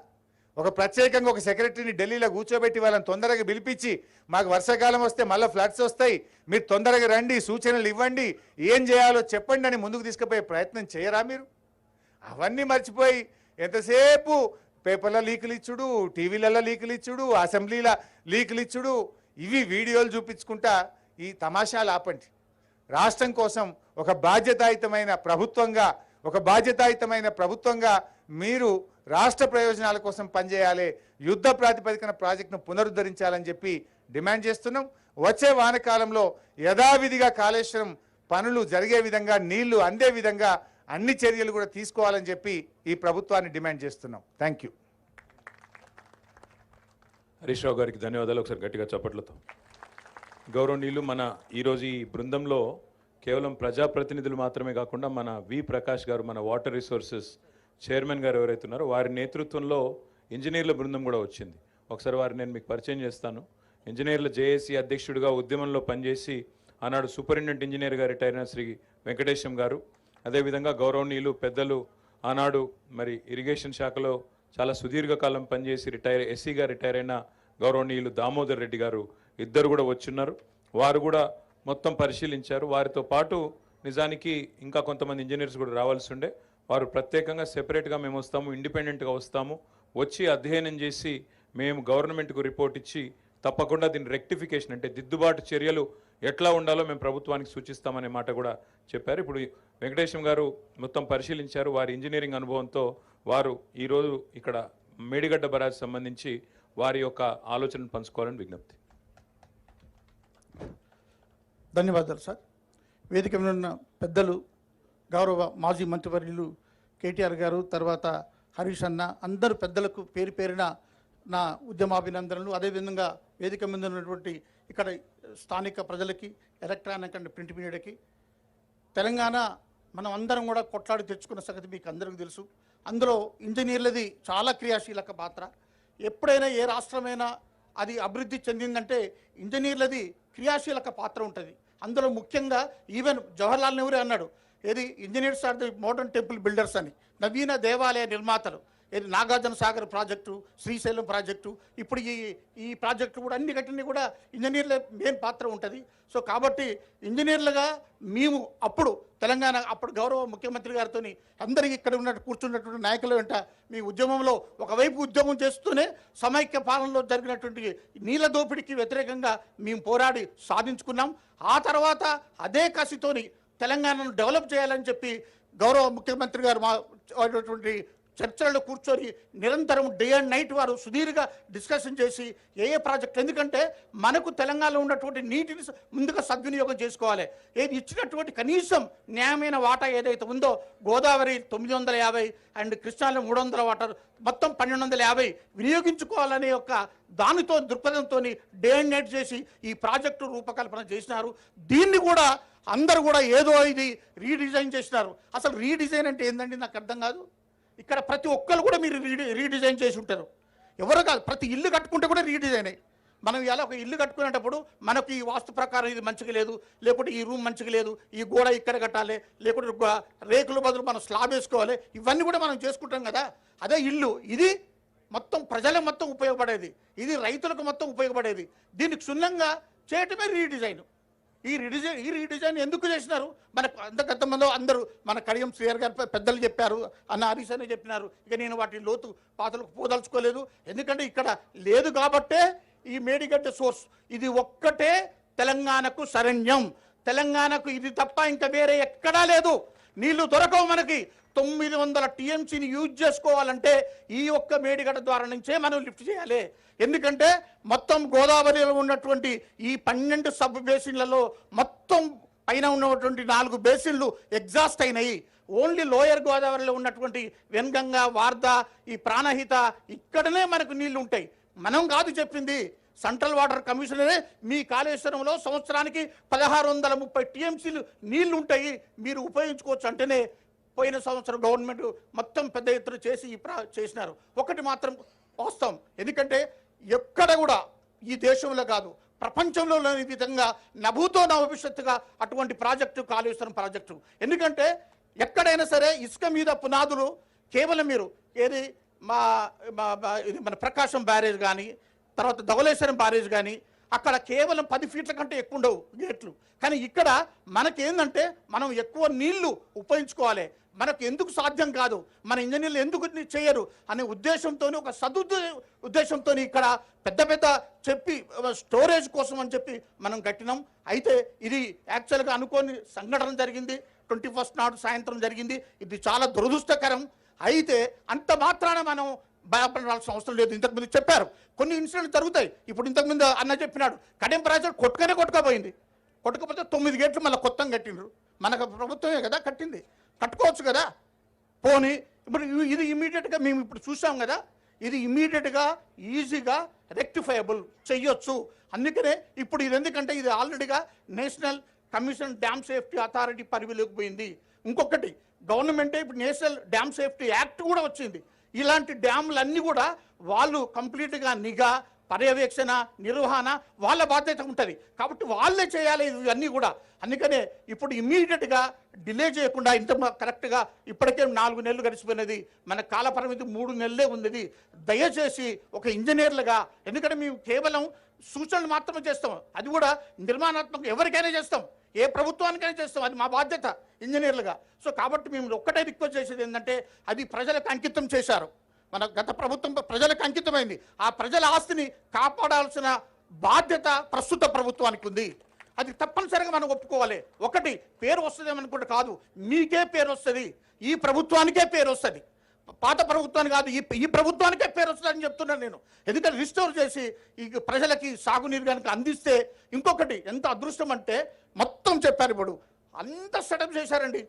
ఒక ప్రత్యేకంగా ఒక సెక్రటరీని ఢిల్లీలో కూర్చోబెట్టి వాళ్ళని తొందరగా పిలిపించి, మాకు వర్షాకాలం వస్తే మళ్ళీ ఫ్లడ్స్ వస్తాయి, మీరు తొందరగా రండి, సూచనలు ఇవ్వండి, ఏం చేయాలో చెప్పండి అని ముందుకు తీసుకుపోయే ప్రయత్నం చేయరా మీరు? అవన్నీ మర్చిపోయి ఎంతసేపు పేపర్ల లీకులు ఇచ్చుడు, టీవీలలో లీకులు ఇచ్చుడు, అసెంబ్లీల లీకులు ఇచ్చుడు, ఇవి వీడియోలు చూపించుకుంటా ఈ తమాషాలు ఆపండి. రాష్ట్రం కోసం ఒక బాధ్యతాయుతమైన ప్రభుత్వంగా మీరు రాష్ట్ర ప్రయోజనాల కోసం పనిచేయాలి, యుద్ధ ప్రాతిపదికన ప్రాజెక్టును పునరుద్ధరించాలని చెప్పి డిమాండ్ చేస్తున్నాం. వచ్చే వానకాలంలో యథావిధిగా కాళేశ్వరం పనులు జరిగే విధంగా, నీళ్లు అందే విధంగా అన్ని చర్యలు కూడా తీసుకోవాలని చెప్పి ఈ ప్రభుత్వాన్ని డిమాండ్ చేస్తున్నాం. Thank you. హరీష్ రావు గారికి ధన్యవాదాలు. ఒకసారి గట్టిగా చప్పట్లతో. గౌరవనీయులు, మన ఈరోజు ఈ బృందంలో కేవలం ప్రజాప్రతినిధులు మాత్రమే కాకుండా మన వి ప్రకాష్ గారు, మన వాటర్ రిసోర్సెస్ చైర్మన్ గారు ఎవరైతే ఉన్నారో వారి నేతృత్వంలో ఇంజనీర్ల బృందం కూడా వచ్చింది. ఒకసారి వారిని నేను మీకు పరిచయం చేస్తాను. ఇంజనీర్ల జేఏసీ అధ్యక్షుడిగా ఉద్యమంలో పనిచేసి ఆనాడు సూపరింటెండెంట్ ఇంజనీర్గా రిటైర్ అయిన శ్రీ వెంకటేశం గారు, అదేవిధంగా గౌరవనీయులు పెద్దలు ఆనాడు మరి ఇరిగేషన్ శాఖలో చాలా సుదీర్ఘకాలం పనిచేసి ఎస్సీగా రిటైర్ అయిన గౌరవనీయులు దామోదర్ రెడ్డి గారు, ఇద్దరు కూడా వచ్చిన్నారు. వారు కూడా మొత్తం పరిశీలించారు. వారితో పాటు నిజానికి ఇంకా కొంతమంది ఇంజనీర్స్ కూడా రావాల్సి ఉండే, వారు ప్రత్యేకంగా సెపరేట్గా మేము వస్తాము, ఇండిపెండెంట్గా వస్తాము, వచ్చి అధ్యయనం చేసి మేము గవర్నమెంట్కు రిపోర్ట్ ఇచ్చి తప్పకుండా దీని రెక్టిఫికేషన్ అంటే దిద్దుబాటు చర్యలు ఎట్లా ఉండాలో మేము ప్రభుత్వానికి సూచిస్తామనే మాట కూడా చెప్పారు. ఇప్పుడు వెంకటేశం గారు మొత్తం పరిశీలించారు. వారి ఇంజనీరింగ్ అనుభవంతో వారు ఈరోజు ఇక్కడ మేడిగడ్డ బరాజ్ సంబంధించి వారి యొక్క ఆలోచనను పంచుకోవాలని విజ్ఞప్తి. ధన్యవాదాలు సార్. వేదిక మీద ఉన్న పెద్దలు, గౌరవ మాజీ మంత్రివర్యులు కేటీఆర్ గారు, తర్వాత హరీష్ అన్న, అందరు పెద్దలకు పేరు పేరిన నా ఉద్యమాభినందనలు. అదేవిధంగా వేదిక మీద ఉన్నటువంటి ఇక్కడ స్థానిక ప్రజలకి, ఎలక్ట్రానిక్ అండ్ ప్రింట్ మీడియాకి, తెలంగాణ మనం అందరం కూడా కొట్లాడి తెచ్చుకున్న సంగతి మీకు అందరికీ తెలుసు. అందులో ఇంజనీర్లది చాలా క్రియాశీలక పాత్ర. ఎప్పుడైనా ఏ రాష్ట్రమైనా అది అభివృద్ధి చెందిందంటే ఇంజనీర్లది క్రియాశీలక పాత్ర ఉంటుంది. అందులో ముఖ్యంగా ఈవెన్ జవహర్లాల్ నెహ్రూ అన్నాడు, ఏది engineers are the modern temple builders అని. నవీన దేవాలయ నిర్మాతలు. ఏది నాగార్జున సాగర్ ప్రాజెక్టు, శ్రీశైలం ప్రాజెక్టు, ఇప్పుడు ఈ ప్రాజెక్టు కూడా అన్ని కట్టినవి కూడా ఇంజనీర్ల మెయిన్ పాత్ర ఉంటుంది. సో కాబట్టి ఇంజనీర్లుగా మేము అప్పుడు తెలంగాణ అప్పుడు గౌరవ ముఖ్యమంత్రి గారితో అందరికీ ఇక్కడ కూర్చున్నటువంటి నాయకుల వెంట మీ ఉద్యమంలో ఒకవైపు ఉద్యమం చేస్తూనే సమైక్య పాలనలో జరిగినటువంటి నీళ్ళ దోపిడీకి వ్యతిరేకంగా మేము పోరాడి సాధించుకున్నాం. ఆ తర్వాత అదే కసితోని తెలంగాణను డెవలప్ చేయాలని చెప్పి గౌరవ ముఖ్యమంత్రి గారు మాటువంటి చర్చల్లో కూర్చొని నిరంతరం డే అండ్ నైట్ వారు సుదీర్ఘ డిస్కషన్ చేసి ఏ ప్రాజెక్ట్, ఎందుకంటే మనకు తెలంగాణలో ఉన్నటువంటి నీటిని ముందుగా సద్వినియోగం చేసుకోవాలి. ఏది ఇచ్చినటువంటి కనీసం న్యాయమైన వాటా ఏదైతే ఉందో గోదావరి 950 అండ్ కృష్ణాలో 300 వాటర్ మొత్తం 1250 వినియోగించుకోవాలనే యొక్క దానితో దృక్పథంతో డే అండ్ నైట్ చేసి ఈ ప్రాజెక్టు రూపకల్పన చేసినారు. దీన్ని కూడా అందరూ కూడా ఏదో ఇది రీడిజైన్ చేసినారు. అసలు రీడిజైన్ అంటే ఏందండి నాకు అర్థం కాదు. ఇక్కడ ప్రతి ఒక్కరు కూడా మీరు రీడిజైన్ చేసి ఉంటారు. ఎవరు కాదు, ప్రతి ఇల్లు కట్టుకుంటే కూడా రీడిజైన్ అయ్యి. మనం ఇలా ఒక ఇల్లు కట్టుకునేటప్పుడు మనకు ఈ వాస్తు ప్రకారం ఇది మంచిగా లేదు, లేకుంటే ఈ రూమ్ మంచిగా లేదు, ఈ గోడ ఇక్కడ కట్టాలి, లేకుంటే రేకుల బదులు మనం స్లాబ్ వేసుకోవాలి, ఇవన్నీ కూడా మనం చేసుకుంటాం కదా. అదే ఇల్లు, ఇది మొత్తం ప్రజలకు మొత్తం ఉపయోగపడేది, ఇది రైతులకు మొత్తం ఉపయోగపడేది. దీనికి క్షుణ్ణంగా చేయటమే రీడిజైన్. ఈ రీడిజైన్ ఎందుకు చేసినారు? మనకు అంతగతంలో అందరూ మన కడియం శ్రీహర్ గారు పెద్దలు చెప్పారు, అన్న హరీష్ అని చెప్పినారు. ఇక నేను వాటి లోతు పాతలకు పోదలుచుకోలేదు, ఎందుకంటే ఇక్కడ లేదు కాబట్టే ఈ మేడిగడ్డ సోర్స్ ఇది ఒక్కటే తెలంగాణకు శరణ్యం. తెలంగాణకు ఇది తప్ప ఇంకా వేరే ఎక్కడా లేదు. నీళ్లు దొరకవు మనకి. 900 టీఎంసీని యూజ్ చేసుకోవాలంటే ఈ ఒక్క మేడిగడ్డ ద్వారా నుంచే మనం లిఫ్ట్ చేయాలి. ఎందుకంటే మొత్తం గోదావరిలో ఉన్నటువంటి ఈ 12 సబ్ బేసిన్లలో మొత్తం పైన ఉన్నటువంటి 4 బేసిన్లు ఎగ్జాస్ట్ అయినాయి. ఓన్లీ లోయర్ గోదావరిలో ఉన్నటువంటి వెన్గంగా, వార్ధ, ఈ ప్రాణహిత ఇక్కడనే మనకు నీళ్లు ఉంటాయి. మనం కాదు చెప్పింది, సెంట్రల్ వాటర్ కమిషనరే మీ కాళేశ్వరంలో సంవత్సరానికి 1630 టీఎంసీలు నీళ్లు ఉంటాయి, మీరు ఉపయోగించుకోవచ్చు అంటేనే పోయిన సంవత్సరం గవర్నమెంట్ మొత్తం పెద్ద ఎత్తున చేసి చేసినారు. ఒకటి మాత్రం వాస్తవం, ఎందుకంటే ఎక్కడ కూడా ఈ దేశంలో కాదు ప్రపంచంలో లేని విధంగా నభూతో నభవిష్యత్తుగా అటువంటి ప్రాజెక్టు కాళేశ్వరం ప్రాజెక్టు. ఎందుకంటే ఎక్కడైనా సరే ఇసుక మీద పునాదులు కేవలం మీరు ఏది ఇది మన ప్రకాశం బ్యారేజ్ కానీ, తర్వాత ధవళేశ్వరం బ్యారేజ్ కానీ, అక్కడ కేవలం 10 ఫీట్ల కంటే ఎక్కువ ఉండవు గేట్లు. కానీ ఇక్కడ మనకేందంటే మనం ఎక్కువ నీళ్లు ఉపయోగించుకోవాలి. మనకు ఎందుకు సాధ్యం కాదు, మన ఇంజనీర్లు ఎందుకు చేయరు అనే ఉద్దేశంతో, ఒక ఉద్దేశంతో ఇక్కడ పెద్ద పెద్ద చెప్పి స్టోరేజ్ కోసం అని చెప్పి మనం కట్టినాం. అయితే ఇది యాక్చువల్గా అనుకోని సంఘటన జరిగింది, 21st నాడు సాయంత్రం జరిగింది. ఇది చాలా దురదృష్టకరం. అయితే అంత మాత్రాన మనం భయపడాల్సిన అవసరం లేదు. ఇంతకుముందు చెప్పారు కొన్ని ఇన్సిడెంట్లు జరుగుతాయి. ఇప్పుడు ఇంతకుముందు అన్న చెప్పినాడు, కడెం ప్రాజెక్ట్ కొట్టుకపోయింది. కొట్టుకపోతే 9 గేట్లు మళ్ళీ కొత్తగా కట్టిండ్రు. మనకు ప్రభుత్వమే కదా కట్టింది, కట్టుకోవచ్చు కదా. పోనీ ఇప్పుడు ఇది ఇమీడియట్గా మేము ఇప్పుడు చూసాం కదా, ఇది ఇమీడియట్గా ఈజీగా రెక్టిఫైయబుల్ చెయ్యొచ్చు. అందుకనే ఇప్పుడు ఇది ఎందుకంటే ఇది ఆల్రెడీగా national commission dam safety authority పరిధిలోకి పోయింది. ఇంకొకటి గవర్నమెంటే ఇప్పుడు నేషనల్ డ్యామ్ సేఫ్టీ యాక్ట్ కూడా వచ్చింది. ఇలాంటి డ్యాములన్నీ కూడా వాళ్ళు కంప్లీట్గా నిఘా, పర్యవేక్షణ, నిర్వహణ వాళ్ళ బాధ్యత ఉంటుంది. కాబట్టి వాళ్ళే చేయాలి ఇవన్నీ కూడా. అందుకనే ఇప్పుడు ఇమ్మీడియట్గా డిలే చేయకుండా ఇంత కరెక్ట్గా ఇప్పటికే 4 నెలలు గడిచిపోయినది, మన కాలపరిమితి 3 నెలలే ఉంది. దయచేసి ఒక ఇంజనీర్లుగా, ఎందుకంటే మేము కేవలం సూచనలు మాత్రమే చేస్తాం, అది కూడా నిర్మాణాత్మక ఎవరికైనా చేస్తాం, ఏ ప్రభుత్వానికైనా చేస్తాం, అది మా బాధ్యత ఇంజనీర్లుగా. సో కాబట్టి మేము ఒక్కటే రిక్వెస్ట్ చేసేది ఏంటంటే, అది ప్రజలకు అంకితం చేశారు, మన గత ప్రభుత్వం ప్రజలకు అంకితమైంది. ఆ ప్రజల ఆస్తిని కాపాడాల్సిన బాధ్యత ప్రస్తుత ప్రభుత్వానికి ఉంది. అది తప్పనిసరిగా మనం ఒప్పుకోవాలి. ఒకటి పేరు వస్తుందేమనుకుంటే కాదు, మీకే పేరు వస్తుంది, ఈ ప్రభుత్వానికే పేరు వస్తుంది, పాత ప్రభుత్వానికి కాదు, ఈ ప్రభుత్వానికే పేరు వస్తుందని చెప్తున్నాను నేను. ఎందుకంటే రిస్టోర్ చేసి ఈ ప్రజలకి సాగునీరు కనుక అందిస్తే, ఇంకొకటి ఎంత అదృష్టం అంటే మొత్తం చెప్పారు, ఇప్పుడు అంత సెటప్ చేశారండి,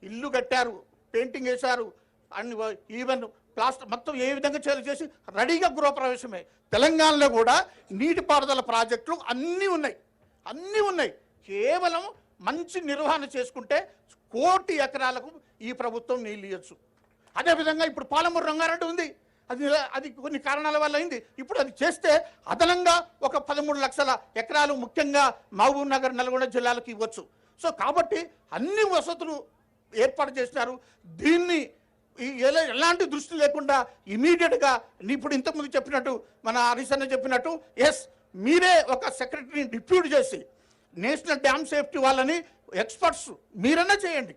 ఇల్లు కట్టారు, పెయింటింగ్ వేశారు, అన్ని ఈవెన్ ప్లాస్టర్ మొత్తం ఏ విధంగా చేసి రెడీగా గృహప్రవేశమే. తెలంగాణలో కూడా నీటిపారుదల ప్రాజెక్టులు అన్నీ ఉన్నాయి. కేవలం మంచి నిర్వహణ చేసుకుంటే 1 కోటి ఎకరాలకు ఈ ప్రభుత్వం నీళ్ళు ఇవ్వచ్చు. అదేవిధంగా ఇప్పుడు పాలమూరు రంగారెడ్డి ఉంది, అది కొన్ని కారణాల వల్ల అయింది. ఇప్పుడు అది చేస్తే అదనంగా ఒక 13 లక్షల ఎకరాలు ముఖ్యంగా మహబూబ్ నగర్, నల్గొండ జిల్లాలకు ఇవ్వచ్చు. సో కాబట్టి అన్ని వసతులు ఏర్పాటు చేసినారు. దీన్ని ఎలాంటి దృష్టి లేకుండా ఇమీడియట్గా ఇప్పుడు ఇంతకుముందు చెప్పినట్టు, మన హరీష్ అన్న చెప్పినట్టు, ఎస్ మీరే ఒక సెక్రటరీని డిప్యూట్ చేసి నేషనల్ డ్యామ్ సేఫ్టీ వాళ్ళని ఎక్స్పర్ట్స్ మీరన్నా చేయండి,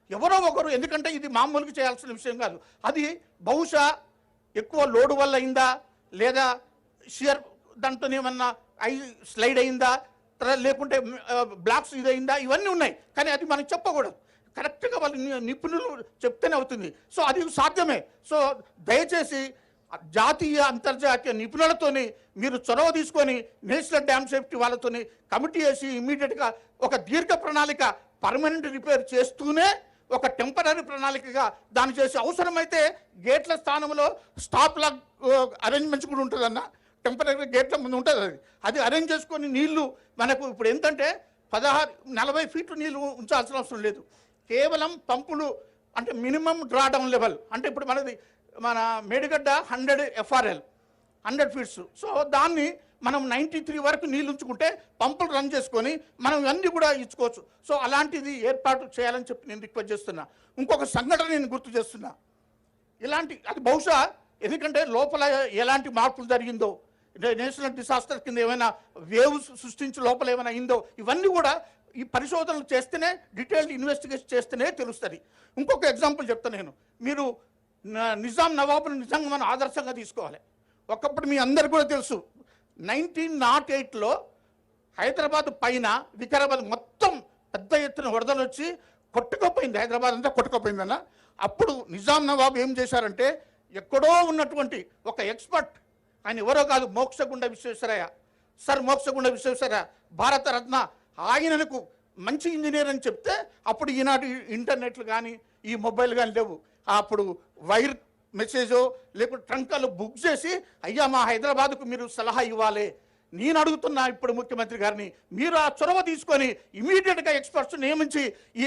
ఎవరో ఒకరు. ఎందుకంటే ఇది మామూలుగా చేయాల్సిన విషయం కాదు. అది బహుశా ఎక్కువ లోడు వల్ల అయిందా, లేదా షియర్ దాంతో ఏమన్నా స్లైడ్ అయిందా, లేకుంటే బ్లాక్స్ ఇదయిందా, ఇవన్నీ ఉన్నాయి. కానీ అది మనకు చెప్పకూడదు, కరెక్ట్గా వాళ్ళు నిపుణులు చెప్తేనే అవుతుంది. సో అది సాధ్యమే. సో దయచేసి జాతీయ అంతర్జాతీయ నిపుణులతోని మీరు చొరవ తీసుకొని నేషనల్ డ్యామ్ సేఫ్టీ వాళ్ళతోని కమిటీ వేసి ఇమ్మీడియట్గా ఒక దీర్ఘ ప్రణాళిక పర్మనెంట్ రిపేర్ చేస్తూనే ఒక టెంపరీ ప్రణాళికగా దాన్ని చేసి, అవసరమైతే గేట్ల స్థానంలో స్టాప్ లాక్ అరేంజ్మెంట్స్ కూడా ఉంటుందన్న, టెంపరీ గేట్ల ముందు ఉంటుంది, అది అరేంజ్ చేసుకొని నీళ్లు మనకు ఇప్పుడు ఏంటంటే 40 ఫీట్లు నీళ్ళు ఉంచాల్సిన అవసరం లేదు. కేవలం పంపులు అంటే మినిమం డ్రా డౌన్ లెవెల్ అంటే ఇప్పుడు మన మేడిగడ్డ 100 FRL 100 ఫీట్స్. సో దాన్ని మనం 93 వరకు నీళ్ళు ఉంచుకుంటే పంపులు రన్ చేసుకొని మనం ఇవన్నీ కూడా ఇచ్చుకోవచ్చు. సో అలాంటిది ఏర్పాటు చేయాలని చెప్పి నేను రిక్వెస్ట్ చేస్తున్నా. ఇంకొక సంఘటన నేను గుర్తు చేస్తున్నా, ఇలాంటి అది బహుశా ఎందుకంటే లోపల ఎలాంటి మార్పులు జరిగిందో, నేషనల్ డిసాస్టర్ కింద ఏమైనా వేవ్స్ సృష్టించి లోపల ఏమైనా అయిందో, ఇవన్నీ కూడా ఈ పరిశోధనలు చేస్తేనే, డీటెయిల్డ్ ఇన్వెస్టిగేషన్ చేస్తేనే తెలుస్తుంది. ఇంకొక ఎగ్జాంపుల్ చెప్తాను నేను. మీరు నిజాం నవాబుని నిజంగా మనం ఆదర్శంగా తీసుకోవాలి. ఒకప్పుడు మీ అందరు కూడా తెలుసు, 1908లో హైదరాబాద్ పైన వికారాబాద్ మొత్తం పెద్ద ఎత్తున వరదలు వచ్చి కొట్టుకోపోయింది, హైదరాబాద్ అంతా కొట్టుకోపోయిందన్న. అప్పుడు నిజాం నవాబు ఏం చేశారంటే, ఎక్కడో ఉన్నటువంటి ఒక ఎక్స్పర్ట్, ఆయన ఎవరో కాదు, మోక్షగుండ విశ్వేశ్వరయ్య, సర్ మోక్షగుండ విశ్వేశ్వరయ్య, భారతరత్న, ఆయనకు మంచి ఇంజనీర్ అని చెప్తే, అప్పుడు ఈనాటి ఇంటర్నెట్లు కానీ ఈ మొబైల్ కానీ లేవు. అప్పుడు వైర్ మెసేజో లేకుంటే ట్రంకాలు బుక్ చేసి, అయ్యా మా హైదరాబాద్కు మీరు సలహా ఇవ్వాలి, నేను అడుగుతున్నా ఇప్పుడు ముఖ్యమంత్రి గారిని, మీరు ఆ చొరవ తీసుకొని ఇమీడియట్గా ఎక్స్పర్ట్స్ నియమించి ఈ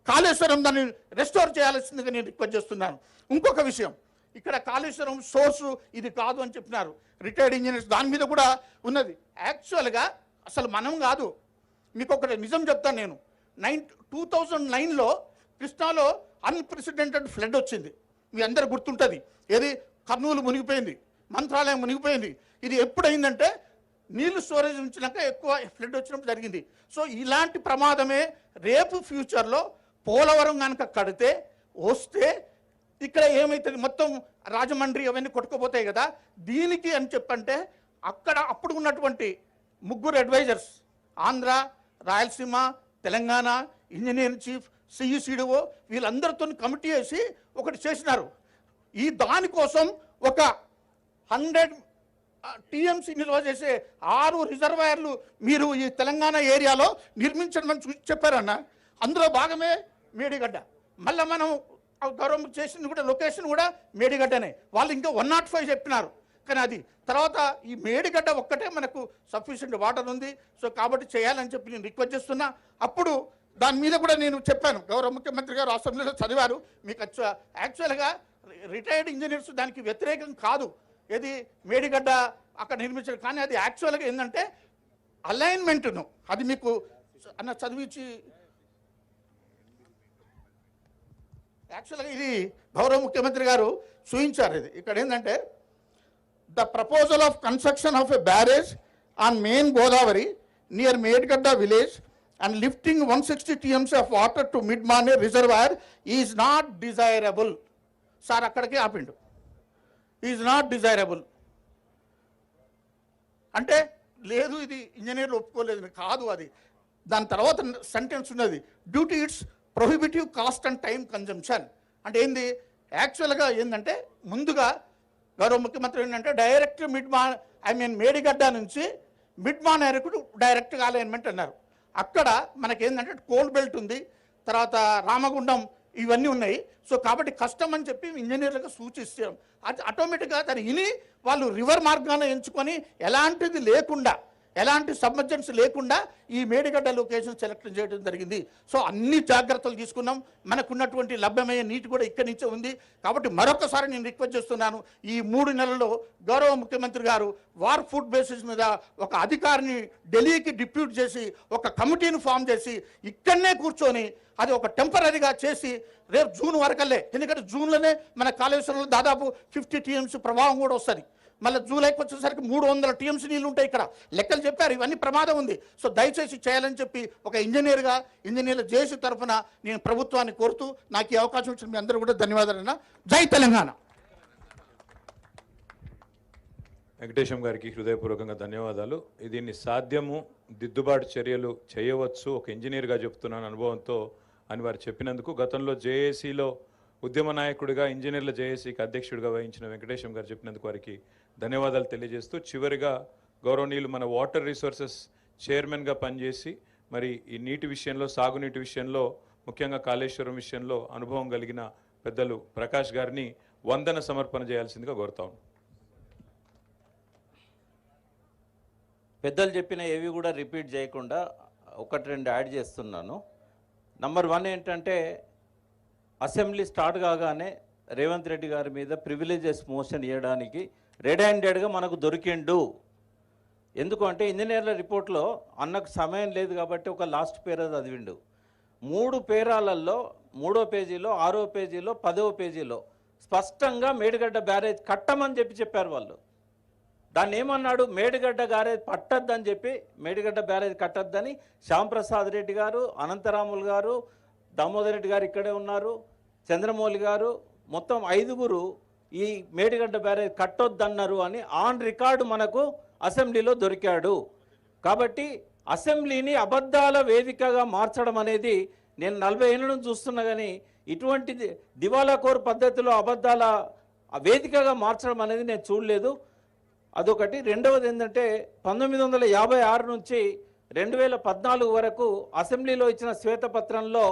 కాళేశ్వరం దాన్ని రెస్టోర్ చేయాల్సిందిగా నేను రిక్వెస్ట్ చేస్తున్నాను. ఇంకొక విషయం, ఇక్కడ కాళేశ్వరం సోర్సు ఇది కాదు అని చెప్పినారు రిటైర్డ్ ఇంజనీర్స్, దాని మీద కూడా ఉన్నది. యాక్చువల్గా అసలు మనం కాదు, మీకు ఒక నిజం చెప్తాను నేను. 2009లో కృష్ణాలో అన్ప్రెసిడెంటెడ్ ఫ్లడ్ వచ్చింది, మీ అందరు గుర్తుంటుంది. ఏది కర్నూలు మునిగిపోయింది, మంత్రాలయం మునిగిపోయింది. ఇది ఎప్పుడైందంటే నీళ్లు స్టోరేజ్ ఉంచినాక ఎక్కువ ఫ్లడ్ వచ్చినప్పుడు జరిగింది. సో ఇలాంటి ప్రమాదమే రేపు ఫ్యూచర్లో పోలవరం కనుక కడితే వస్తే ఇక్కడ ఏమవుతుంది, మొత్తం రాజమండ్రి అవన్నీ కొట్టుకుపోతాయి కదా. దీనికి అని చెప్పంటే అక్కడ అప్పుడు ఉన్నటువంటి 3 advisers, Andhra, Rayalaseema, Telangana engineering chief, CECDO, వీళ్ళందరితో కమిటీ వేసి ఒకటి చేసినారు. ఈ దానికోసం ఒక 100 TMC నిల్వ చేసే 6 రిజర్వాయర్లు మీరు ఈ తెలంగాణ ఏరియాలో నిర్మించడం చెప్పారన్న. అందులో భాగమే మేడిగడ్డ. మళ్ళీ మనం గౌరవం చేసింది కూడా లొకేషన్ కూడా మేడిగడ్డనే. వాళ్ళు ఇంకా 105 చెప్పినారు, కానీ అది తర్వాత ఈ మేడిగడ్డ ఒక్కటే మనకు సఫిషియెంట్ వాటర్ ఉంది. సో కాబట్టి చేయాలని చెప్పి నేను రిక్వెస్ట్ చేస్తున్నా. అప్పుడు దాని మీద కూడా నేను చెప్పాను, గౌరవ ముఖ్యమంత్రి గారు అసెంబ్లీలో చదివారు. మీకు యాక్చువల్గా రిటైర్డ్ ఇంజనీర్స్ దానికి వ్యతిరేకం కాదు, ఏది మేడిగడ్డ అక్కడ నిర్మించారు, కానీ అది యాక్చువల్గా ఏంటంటే అలైన్మెంట్ను అది మీకు అన్న చదివించి, యాక్చువల్గా ఇది గౌరవ ముఖ్యమంత్రి గారు చూపించారు. ఇది ఇక్కడ ఏంటంటే the proposal of construction of a barrage on main Godavari near Medigadda village and lifting 160 TMC of water to mid-Mane reservoir is not desirable. Sir అక్కడికి ఆపిండు, ఈజ్ నాట్ డిజైరబుల్ అంటే లేదు ఇది ఇంజనీర్లు ఒప్పుకోలేదు కాదు అది. దాని తర్వాత సెంటెన్స్ ఉన్నది, due to it's prohibitive cost and time consumption. అంటే ఏంది యాక్చువల్గా ఏంటంటే ముందుగా గౌరవ ముఖ్యమంత్రి ఏంటంటే డైరెక్ట్ మేడిగడ్డ నుంచి మిడ్ మానేరుకు డైరెక్ట్గా అలైన్మెంట్ అన్నారు. అక్కడ మనకేంటంటే కోల్ బెల్ట్ ఉంది, తర్వాత రామగుండం ఇవన్నీ ఉన్నాయి. సో కాబట్టి కష్టం అని చెప్పి ఇంజనీర్లకు సూచిస్తాం. అది ఆటోమేటిక్గా దాన్ని విని వాళ్ళు రివర్ మార్గాన్ని ఎంచుకొని ఎలాంటిది లేకుండా, ఎలాంటి సబ్మర్జెన్స్ లేకుండా ఈ మేడిగడ్డ లొకేషన్ సెలెక్ట్ చేయడం జరిగింది. సో అన్ని జాగ్రత్తలు తీసుకున్నాం. మనకున్నటువంటి లభ్యమయ్యే నీటి కూడా ఇక్కడి నుంచే ఉంది. కాబట్టి మరొకసారి నేను రిక్వెస్ట్ చేస్తున్నాను, ఈ 3 నెలల్లో గౌరవ ముఖ్యమంత్రి గారు వార్ ఫుడ్ బేసిస్ మీద ఒక అధికారిని ఢిల్లీకి డిప్యూట్ చేసి ఒక కమిటీని ఫామ్ చేసి ఇక్కడనే కూర్చొని అది ఒక టెంపరీగా చేసి రేపు జూన్ వరకల్లే, ఎందుకంటే జూన్లోనే మన కాళేశ్వరంలో దాదాపు 50 TMC ప్రవాహం కూడా వస్తుంది. మళ్ళీ జూలైకి వచ్చేసరికి 300 TMC నీళ్ళు ఉంటాయి. ఇక్కడ లెక్కలు చెప్పారు, ఇవన్నీ ప్రమాదం ఉంది. సో దయచేసి చేయాలని చెప్పి ఒక ఇంజనీర్ల జేసీ తరఫున నేను ప్రభుత్వాన్ని కోరుతూ నాకు ఈ అవకాశం ఇచ్చిన మీ అందరూ కూడా ధన్యవాదాలన్నా. జై తెలంగాణ. వెంకటేశం గారికి హృదయపూర్వకంగా ధన్యవాదాలు. దీన్ని సాధ్యము, దిద్దుబాటు చర్యలు చేయవచ్చు ఒక ఇంజనీర్గా చెప్తున్నాను అనుభవంతో అని వారు చెప్పినందుకు. గతంలో జేఏసీలో ఉద్యమ నాయకుడిగా, ఇంజనీర్ల జేఏసీకి అధ్యక్షుడిగా వహించిన వెంకటేశం గారు చెప్పినందుకు వారికి ధన్యవాదాలు తెలియజేస్తూ, చివరిగా గౌరవనీయులు మన వాటర్ రిసోర్సెస్ చైర్మన్గా పనిచేసి మరి ఈ నీటి విషయంలో, సాగునీటి విషయంలో, ముఖ్యంగా కాళేశ్వరం విషయంలో అనుభవం కలిగిన పెద్దలు ప్రకాష్ గారిని వందన సమర్పణ చేయాల్సిందిగా కోరుతాను. పెద్దలు చెప్పిన ఏవి కూడా రిపీట్ చేయకుండా 1-2 యాడ్ చేస్తున్నాను. నంబర్ 1 ఏంటంటే, అసెంబ్లీ స్టార్ట్ కాగానే రేవంత్ రెడ్డి గారి మీద ప్రివిలేజెస్ మోషన్ ఇవ్వడానికి రెడ్ హ్యాండెడ్గా మనకు దొరికిండు. ఎందుకంటే ఇంజనీర్ల రిపోర్ట్లో అన్నకు సమయం లేదు కాబట్టి ఒక లాస్ట్ పేరా చదివిండు. 3 పేరాలలో 3వ పేజీలో, 6వ పేజీలో, 10వ పేజీలో స్పష్టంగా మేడిగడ్డ బ్యారేజ్ కట్టమని చెప్పారు వాళ్ళు. దాన్ని ఏమన్నాడు, మేడిగడ్డ బ్యారేజ్ పట్టద్దని చెప్పి, మేడిగడ్డ బ్యారేజ్ కట్టద్దని శ్యాంప్రసాద్ రెడ్డి గారు, అనంతరాములు గారు, దామోదర్ రెడ్డి గారు ఇక్కడే ఉన్నారు, చంద్రమౌళి గారు, మొత్తం 5గురు ఈ మేడిగడ్డ బ్యారేజ్ కట్టొద్దన్నారు అని ఆన్ రికార్డు మనకు అసెంబ్లీలో దొరికాడు. కాబట్టి అసెంబ్లీని అబద్ధాల వేదికగా మార్చడం అనేది నేను 40 ఏళ్ళ నుంచి చూస్తున్నా, కానీ ఇటువంటి దివాలాకోరు పద్ధతిలో అబద్ధాల వేదికగా మార్చడం అనేది నేను చూడలేదు. అదొకటి. రెండవది ఏంటంటే, 1956 నుంచి 2014 వరకు అసెంబ్లీలో ఇచ్చిన శ్వేతపత్రంలో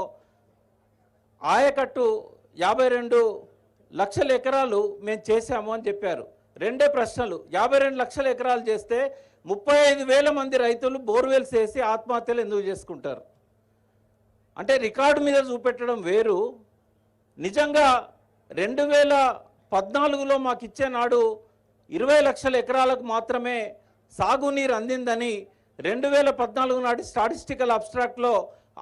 ఆయకట్టు 52 లక్షల ఎకరాలు మేము చేశాము అని చెప్పారు. 2 ప్రశ్నలు. 52 లక్షల ఎకరాలు చేస్తే 35,000 మంది రైతులు బోర్వెల్స్ వేసి ఆత్మహత్యలు ఎందుకు చేసుకుంటారు? అంటే రికార్డు మీద చూపెట్టడం వేరు. నిజంగా 2014లో మాకు ఇచ్చే నాడు 20 లక్షల ఎకరాలకు మాత్రమే సాగునీరు అందిందని 2014 నాటి స్టాటిస్టికల్ అబ్స్ట్రాక్ట్లో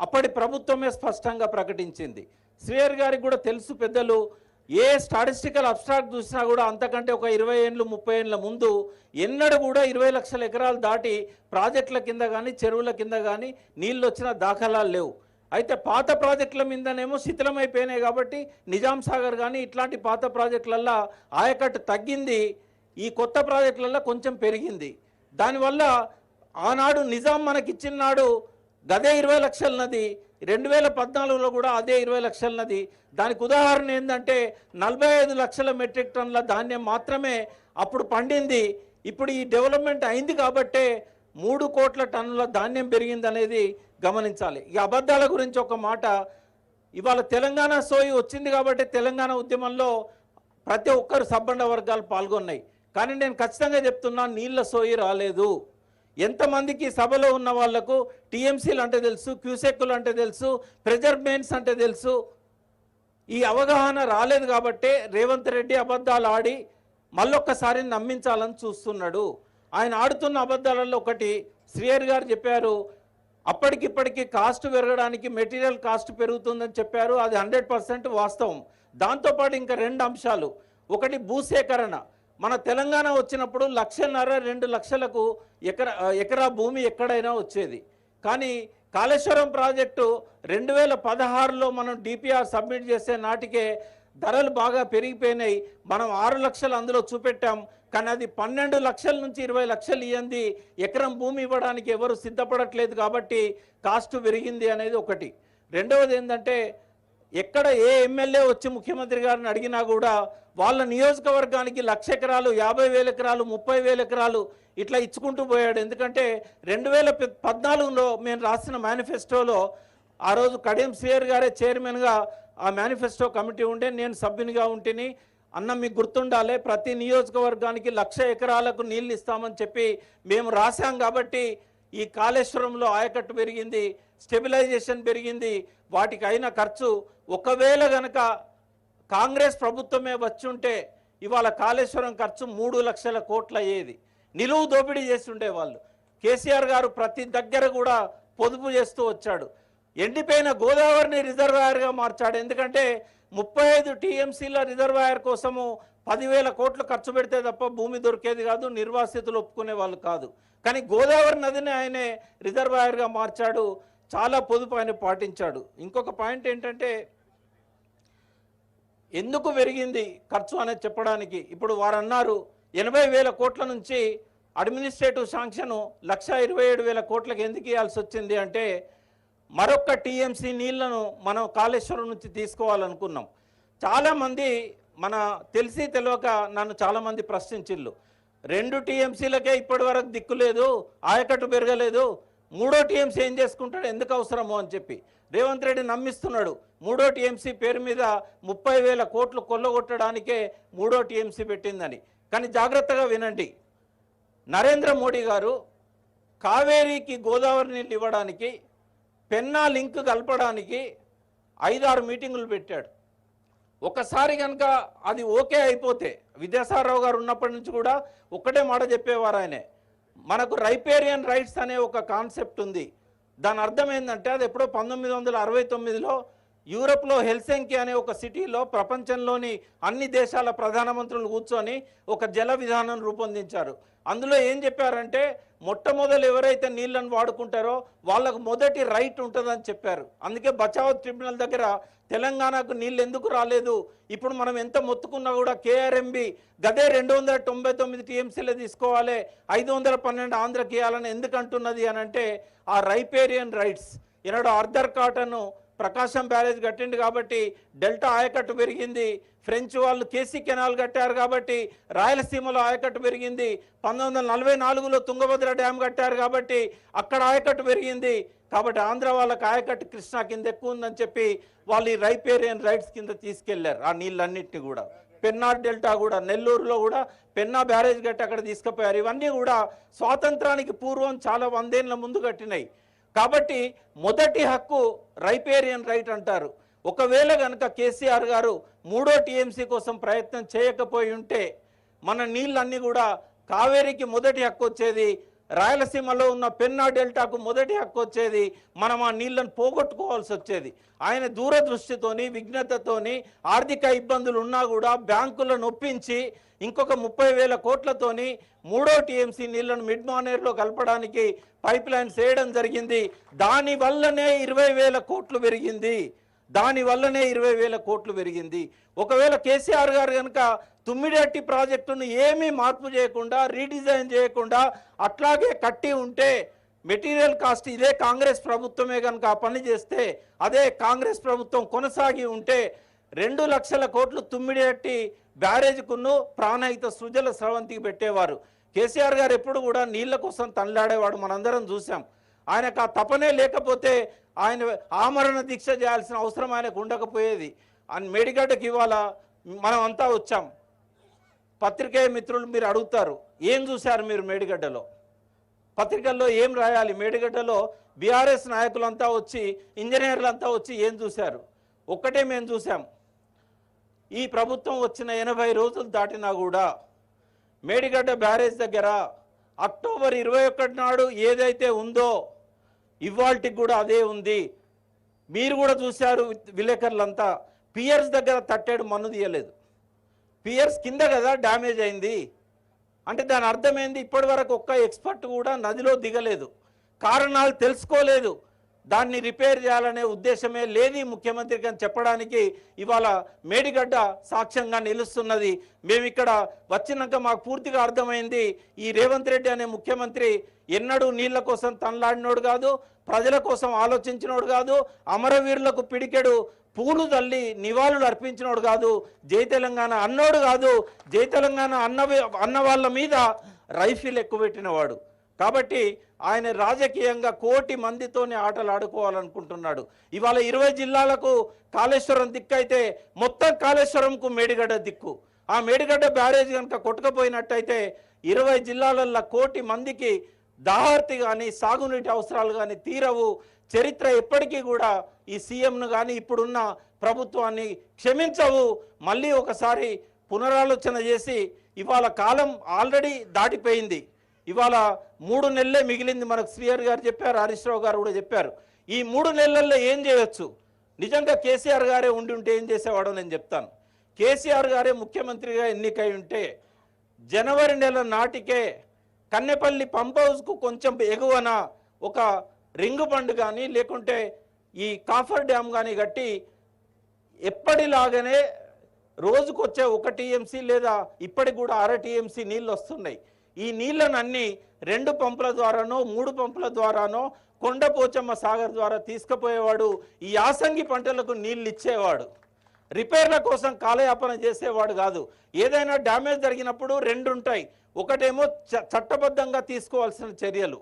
అప్పటి ప్రభుత్వమే స్పష్టంగా ప్రకటించింది. శ్రీహరి గారికి కూడా తెలుసు, పెద్దలు ఏ స్టాటిస్టికల్ అబ్స్ట్రాక్ట్ చూసినా కూడా అంతకంటే ఒక 20 ఏళ్ళు 30 ఏళ్ళ ముందు ఎన్నడూ కూడా 20 లక్షల ఎకరాలు దాటి ప్రాజెక్టుల కింద కానీ చెరువుల కింద కానీ నీళ్ళు వచ్చిన దాఖలాలు లేవు. అయితే పాత ప్రాజెక్టుల మీదనేమో శిథిలమైపోయినాయి కాబట్టి నిజాం సాగర్ కానీ ఇట్లాంటి పాత ప్రాజెక్టులల్లో ఆయకట్టు తగ్గింది, ఈ కొత్త ప్రాజెక్టులలో కొంచెం పెరిగింది. దానివల్ల ఆనాడు నిజాం మనకిచ్చిన నాడు గదే 20 లక్షల నది, 2014లో కూడా అదే 20 లక్షల నది. దానికి ఉదాహరణ ఏంటంటే 45 లక్షల మెట్రిక్ టన్నుల ధాన్యం మాత్రమే అప్పుడు పండింది. ఇప్పుడు ఈ డెవలప్మెంట్ అయింది కాబట్టే 3 కోట్ల టన్నుల ధాన్యం పెరిగింది అనేది గమనించాలి. ఈ అబద్ధాల గురించి ఒక మాట. ఇవాళ తెలంగాణ సోయి వచ్చింది కాబట్టి తెలంగాణ ఉద్యమంలో ప్రతి ఒక్కరు సబ్బండ వర్గాలు పాల్గొన్నాయి. కానీ నేను ఖచ్చితంగా చెప్తున్నా, నీళ్ళ సోయి రాలేదు. ఎంతమందికి సభలో ఉన్న వాళ్లకు టీఎంసీలు అంటే తెలుసు, క్యూసెక్కులు అంటే తెలుసు, ప్రెజర్ మెయిన్స్ అంటే తెలుసు. ఈ అవగాహన రాలేదు కాబట్టే రేవంత్ రెడ్డి అబద్ధాలు ఆడి మళ్ళొక్కసారి నమ్మించాలని చూస్తున్నాడు. ఆయన ఆడుతున్న అబద్ధాలలో ఒకటి శ్రీహరి గారు చెప్పారు, అప్పటికిప్పటికీ కాస్ట్ పెరగడానికి మెటీరియల్ కాస్ట్ పెరుగుతుందని చెప్పారు. అది 100% వాస్తవం. దాంతోపాటు ఇంకా 2 అంశాలు. ఒకటి భూసేకరణ. మన తెలంగాణ వచ్చినప్పుడు 1.5-2 లక్షలకు ఎకరా భూమి ఎక్కడైనా వచ్చేది. కానీ కాళేశ్వరం ప్రాజెక్టు 2016లో మనం డిపిఆర్ సబ్మిట్ చేసే నాటికే ధరలు బాగా పెరిగిపోయినాయి. మనం 6 లక్షలు అందులో చూపెట్టాం, కానీ అది 12 లక్షల నుంచి 20 లక్షలు ఇయ్యంది ఎకరం భూమి ఇవ్వడానికి ఎవరు సిద్ధపడట్లేదు కాబట్టి కాస్ట్ పెరిగింది అనేది ఒకటి. రెండవది ఏంటంటే ఎక్కడ ఏ ఎమ్మెల్యే వచ్చి ముఖ్యమంత్రి గారిని అడిగినా కూడా వాళ్ళ నియోజకవర్గానికి 1,00,000 ఎకరాలు, 50,000 ఎకరాలు, 30,000 ఎకరాలు ఇట్లా ఇచ్చుకుంటూ పోయాడు. ఎందుకంటే 2014లో మేము రాసిన మేనిఫెస్టోలో ఆ రోజు కడియం శ్రీహరి గారే చైర్మన్గా ఆ మేనిఫెస్టో కమిటీ ఉండే, నేను సభ్యునిగా ఉంటేని. అన్న మీకు గుర్తుండాలి, ప్రతి నియోజకవర్గానికి 1,00,000 ఎకరాలకు నీళ్ళు ఇస్తామని చెప్పి మేము రాశాం. కాబట్టి ఈ కాళేశ్వరంలో ఆయకట్టు పెరిగింది, స్టెబిలైజేషన్ పెరిగింది, వాటికి అయిన ఖర్చు ఒకవేళ గనక కాంగ్రెస్ ప్రభుత్వమే వచ్చుంటే ఇవాళ కాళేశ్వరం ఖర్చు 3 లక్షల కోట్లు అయ్యేది. నిలువు దోపిడీ చేస్తుండే వాళ్ళు. కేసీఆర్ గారు ప్రతి దగ్గర కూడా పొదుపు చేస్తూ వచ్చాడు. ఎండిపోయిన గోదావరిని రిజర్వాయర్గా మార్చాడు. ఎందుకంటే 35 టీఎంసీల రిజర్వాయర్ కోసము 10,000 కోట్లు ఖర్చు పెడితే తప్ప భూమి దొరికేది కాదు, నిర్వాసితులు ఒప్పుకునే వాళ్ళు కాదు. కానీ గోదావరి నదిని ఆయనే రిజర్వాయర్గా మార్చాడు. చాలా పొదుపు ఆయన పాటించాడు. ఇంకొక పాయింట్ ఏంటంటే ఎందుకు పెరిగింది ఖర్చు అనేది చెప్పడానికి ఇప్పుడు వారు అన్నారు 80,000 కోట్ల నుంచి అడ్మినిస్ట్రేటివ్ శాంక్షన్ 1,27,000 కోట్లకు ఎందుకు ఇవ్వాల్సి వచ్చింది అంటే మరొక టీఎంసీ నీళ్లను మనం కాళేశ్వరం నుంచి తీసుకోవాలనుకున్నాం. చాలామంది మన తెలిసి తెలియక నన్ను చాలామంది ప్రశ్నించిళ్ళు, 2 టీఎంసీలకే ఇప్పటి వరకు దిక్కు లేదు, ఆయకట్టు పెరగలేదు, 3వ టీఎంసీ ఏం చేసుకుంటాడు, ఎందుకు అవసరమో అని చెప్పి రేవంత్ రెడ్డి నమ్మిస్తున్నాడు. 3వ టీఎంసీ పేరు మీద 30,000 కోట్లు కొల్లగొట్టడానికే 3వ టీఎంసీ పెట్టిందని. కానీ జాగ్రత్తగా వినండి, నరేంద్ర మోడీ గారు కావేరీకి గోదావరి నీళ్ళు ఇవ్వడానికి, పెన్నా లింక్ కలపడానికి 5-6 మీటింగులు పెట్టాడు. ఒకసారి కనుక అది ఓకే అయిపోతే, విద్యాసాగరరావు గారు ఉన్నప్పటి నుంచి కూడా ఒక్కటే మాట చెప్పేవారు ఆయనే, మనకు రైపేరియన్ రైట్స్ అనే ఒక కాన్సెప్ట్ ఉంది. దాని అర్థం ఏంటంటే అది ఎప్పుడో 1969లో యూరోప్లో హెల్సింకి అనే ఒక సిటీలో ప్రపంచంలోని అన్ని దేశాల ప్రధానమంత్రులు కూర్చొని ఒక జల విధానం రూపొందించారు. అందులో ఏం చెప్పారంటే మొట్టమొదలు ఎవరైతే నీళ్ళను వాడుకుంటారో వాళ్ళకు మొదటి రైట్ ఉంటుందని చెప్పారు. అందుకే బచావ్ ట్రిబ్యునల్ దగ్గర తెలంగాణకు నీళ్ళు ఎందుకు రాలేదు, ఇప్పుడు మనం ఎంత మొత్తుకున్నా కూడా కేఆర్ఎంబి గదే 299 టీఎంసీలే తీసుకోవాలి, 512 ఆంధ్రకి ఇవ్వాలని ఎందుకు అంటున్నది అని అంటే ఆ రైపేరియన్ రైట్స్. ఈనాడు ఆర్థర్ కాటన్ ప్రకాశం బ్యారేజ్ కట్టింది కాబట్టి డెల్టా ఆయకట్టు పెరిగింది. ఫ్రెంచ్ వాళ్ళు కేసీ కెనాల్ కట్టారు కాబట్టి రాయలసీమలో ఆయకట్టు పెరిగింది. 1944లో తుంగభద్ర డ్యామ్ కట్టారు కాబట్టి అక్కడ ఆయకట్టు పెరిగింది. కాబట్టి ఆంధ్ర వాళ్ళకి ఆయకట్టు కృష్ణా కింద ఎక్కువ ఉందని చెప్పి వాళ్ళు ఈ రైపేరియన్ రైట్స్ కింద తీసుకెళ్లారు ఆ నీళ్ళన్నింటినీ కూడా. పెన్నా డెల్టా కూడా నెల్లూరులో కూడా పెన్నా బ్యారేజ్ కట్టి అక్కడ తీసుకుపోయారు. ఇవన్నీ కూడా స్వాతంత్రానికి పూర్వం చాలా 100 ఏళ్ల ముందు కట్టినాయి. కాబట్టి మొదటి హక్కు రైపేరియన్ రైట్ అంటారు. ఒకవేళ కనుక కేసీఆర్ గారు 3వ టీఎంసీ కోసం ప్రయత్నం చేయకపోయి ఉంటే మన నీళ్ళన్నీ కూడా కావేరీకి మొదటి హక్కు వచ్చేది, రాయలసీమలో ఉన్న పెన్నా డెల్టాకు మొదటి హక్కు వచ్చేది, మనం ఆ నీళ్ళను పోగొట్టుకోవాల్సి వచ్చేది. ఆయన దూరదృష్టితోని విఘ్నతతోని ఆర్థిక ఇబ్బందులు ఉన్నా కూడా బ్యాంకులను ఒప్పించి ఇంకొక 30,000 కోట్లతోని 3వ టీఎంసీ నీళ్లను మిడ్ మానేర్లో కలపడానికి పైప్ లైన్స్ వేయడం జరిగింది. దానివల్లనే 20,000 కోట్లు పెరిగింది. దానివల్లనే 20,000 కోట్లు పెరిగింది. ఒకవేళ కేసీఆర్ గారు కనుక తుమ్మిడెట్టి ప్రాజెక్టును ఏమీ మార్పు చేయకుండా రీడిజైన్ చేయకుండా అట్లాగే కట్టి ఉంటే మెటీరియల్ కాస్ట్ ఇదే కాంగ్రెస్ ప్రభుత్వమే కనుక ఆ పని చేస్తే, అదే కాంగ్రెస్ ప్రభుత్వం కొనసాగి ఉంటే 2 లక్షల కోట్లు తుమ్మిడెట్టి బ్యారేజ్కును ప్రాణహిత సృజల స్రవంతికి పెట్టేవారు. కేసీఆర్ గారు ఎప్పుడు కూడా నీళ్ల కోసం తనలాడేవాడు, మనందరం చూసాం. ఆయనకు ఆ తపనే లేకపోతే ఆయన ఆమరణ దీక్ష చేయాల్సిన అవసరం ఆయనకు ఉండకపోయేది. ఆయన మేడిగడ్డకి ఇవాళ మనం అంతా వచ్చాం. పత్రికేయ మిత్రులు మీరు అడుగుతారు, ఏం చూశారు మీరు మేడిగడ్డలో? పత్రికల్లో ఏం రాయాలి? మేడిగడ్డలో బీఆర్ఎస్ నాయకులంతా వచ్చి, ఇంజనీర్లంతా వచ్చి ఏం చూశారు? ఒక్కటే మేము చూసాం, ఈ ప్రభుత్వం వచ్చిన 80 రోజులు దాటినా కూడా మేడిగడ్డ బ్యారేజ్ దగ్గర అక్టోబర్ 21 నాడు ఏదైతే ఉందో ఇవాల్టికి కూడా అదే ఉంది. మీరు కూడా చూశారు విలేకరులంతా, పియర్స్ దగ్గర తట్టేడు మన్ను తీయలేదు. పియర్స్ కింద కదా డ్యామేజ్ అయింది. అంటే దాని అర్థమైంది ఇప్పటి వరకు ఒక్క ఎక్స్పర్ట్ కూడా నదిలో దిగలేదు, కారణాలు తెలుసుకోలేదు. దాన్ని రిపేర్ చేయాలనే ఉద్దేశమే లేదు ముఖ్యమంత్రికి అని చెప్పడానికి ఇవాళ మేడిగడ్డ సాక్ష్యంగా నిలుస్తున్నది. మేము ఇక్కడ వచ్చినాక మాకు పూర్తిగా అర్థమైంది, ఈ రేవంత్ రెడ్డి అనే ముఖ్యమంత్రి ఎన్నడూ నీళ్ల కోసం తనలాడినోడు కాదు, ప్రజల కోసం ఆలోచించినోడు కాదు, అమరవీరులకు పిడికెడు పూలు తల్లి నివాళులు అర్పించినోడు కాదు, జై తెలంగాణ అన్నోడు కాదు, జై తెలంగాణ అన్న వాళ్ళ మీద రైఫిల్ ఎక్కువ పెట్టినవాడు. కాబట్టి ఆయన రాజకీయంగా కోటి మందితోనే ఆటలు ఆడుకోవాలనుకుంటున్నాడు. ఇవాళ 20 జిల్లాలకు కాళేశ్వరం దిక్కు అయితే మొత్తం కాళేశ్వరంకు మేడిగడ్డ దిక్కు. ఆ మేడిగడ్డ బ్యారేజ్ కనుక కొట్టుకపోయినట్టయితే 20 జిల్లాలల్లో కోటి మందికి దాహార్తి కానీ సాగునీటి అవసరాలు కానీ తీరవు. చరిత్ర ఎప్పటికీ కూడా ఈ సీఎంను కానీ ఇప్పుడున్న ప్రభుత్వాన్ని క్షమించవు. మళ్ళీ ఒకసారి పునరాలోచన చేసి, ఇవాళ కాలం ఆల్రెడీ దాటిపోయింది, ఇవాళ 3 నెలలే మిగిలింది. మనకు శ్రీహరి గారు చెప్పారు, హరీష్ రావు గారు కూడా చెప్పారు. ఈ 3 నెలల్లో ఏం చేయొచ్చు? నిజంగా కేసీఆర్ గారే ఉండి ఉంటే ఏం చేసేవాడో నేను చెప్తాను. కేసీఆర్ గారే ముఖ్యమంత్రిగా ఎన్నికై ఉంటే జనవరి నెల నాటికే కన్నెపల్లి పంప్ హౌస్కు కొంచెం ఎగువన ఒక రింగు బండ్ కానీ లేకుంటే ఈ కాఫర్ డ్యామ్ కానీ కట్టి ఎప్పటిలాగానే రోజుకొచ్చే 1 టీఎంసీ లేదా ఇప్పటికి కూడా 1/2 టీఎంసీ నీళ్ళు వస్తున్నాయి. ఈ నీళ్లను అన్ని 2 పంపుల ద్వారానో 3 పంపుల ద్వారానో కొండపోచమ్మ సాగర్ ద్వారా తీసుకుపోయేవాడు. ఈ యాసంగి పంటలకు నీళ్ళు ఇచ్చేవాడు. రిపేర్ల కోసం కాలయాపన చేసేవాడు కాదు. ఏదైనా డ్యామేజ్ జరిగినప్పుడు 2 ఉంటాయి. ఒకటేమో చట్టబద్ధంగా తీసుకోవాల్సిన చర్యలు.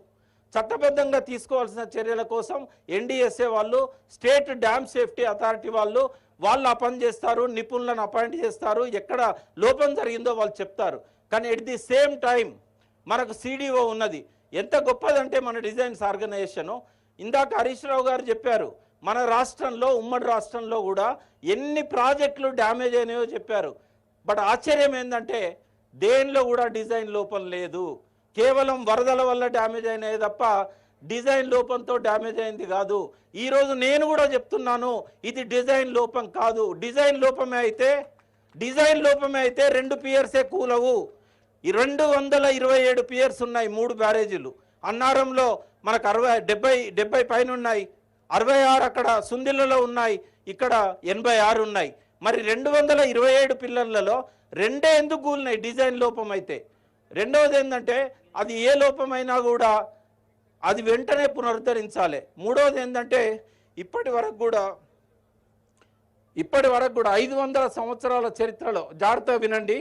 చట్టబద్ధంగా తీసుకోవాల్సిన చర్యల కోసం ఎన్డీఎస్ఏ వాళ్ళు, స్టేట్ డ్యామ్ సేఫ్టీ అథారిటీ వాళ్ళు ఆ పని చేస్తారు, నిపుణులను అపాయింట్ చేస్తారు, ఎక్కడ లోపం జరిగిందో వాళ్ళు చెప్తారు. కానీ ఎట్ ది సేమ్ టైం మనకు సిడిఓ ఉన్నది. ఎంత గొప్పదంటే మన డిజైన్స్ ఆర్గనైజేషను. ఇందాక హరీష్ రావు గారు చెప్పారు, మన రాష్ట్రంలో ఉమ్మడి రాష్ట్రంలో కూడా ఎన్ని ప్రాజెక్టులు డ్యామేజ్ అయినాయో చెప్పారు. బట్ ఆశ్చర్యం ఏంటంటే దేనిలో కూడా డిజైన్ లోపం లేదు. కేవలం వరదల వల్ల డ్యామేజ్ అయినాయి తప్ప డిజైన్ లోపంతో డ్యామేజ్ అయింది కాదు. ఈరోజు నేను కూడా చెప్తున్నాను, ఇది డిజైన్ లోపం కాదు. డిజైన్ లోపమే అయితే 2 పియర్సే కూలవు. 227 పియర్స్ ఉన్నాయి, 3 బ్యారేజీలు. అన్నారంలో మనకు 70 పైన ఉన్నాయి, 66 అక్కడ సుందిళ్ళలో ఉన్నాయి, ఇక్కడ 86 ఉన్నాయి. మరి 227 పిల్లర్లలో 2 ఎందుకు కూలినాయి డిజైన్ లోపం అయితే? రెండవది ఏంటంటే అది ఏ లోపమైనా కూడా అది వెంటనే పునరుద్ధరించాలి. మూడవది ఏంటంటే ఇప్పటి వరకు కూడా 500 సంవత్సరాల చరిత్రలో, జాగ్రత్తగా వినండి,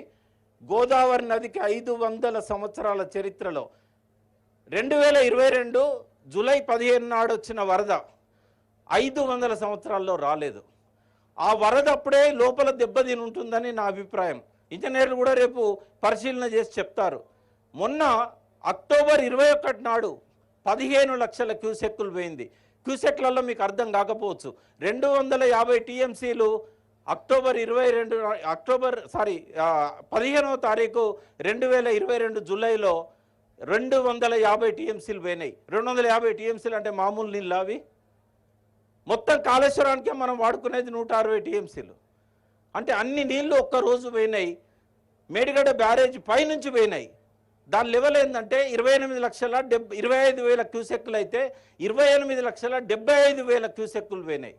గోదావరి నదికి 500 సంవత్సరాల చరిత్రలో 2022 జూలై 15 నాడు వచ్చిన వరద 500 సంవత్సరాల్లో రాలేదు. ఆ వరద అప్పుడే లోపల దెబ్బతిని ఉంటుందని నా అభిప్రాయం. ఇంజనీర్లు కూడా రేపు పరిశీలన చేసి చెప్తారు. మొన్న అక్టోబర్ 21 నాడు 15 లక్షల క్యూసెక్కులు పోయింది. క్యూసెక్లలో మీకు అర్థం కాకపోవచ్చు, 250 టీఎంసీలు అక్టోబర్ 15వ తారీఖు 2022 జూలైలో 250 టీఎంసీలు పోయినాయి. 250 టీఎంసీలు అంటే మామూలు నీళ్ళు అవి. మొత్తం కాళేశ్వరానికే మనం వాడుకునేది 160 టీఎంసీలు. అంటే అన్ని నీళ్లు ఒక్కరోజు పోయినాయి. మేడిగడ్డ బ్యారేజ్ పైనుంచి పోయినాయి. దాని లెవెల్ ఏంటంటే 28,25,000 క్యూసెక్కులు అయితే 28,75,000 క్యూసెక్కులు పోయినాయి.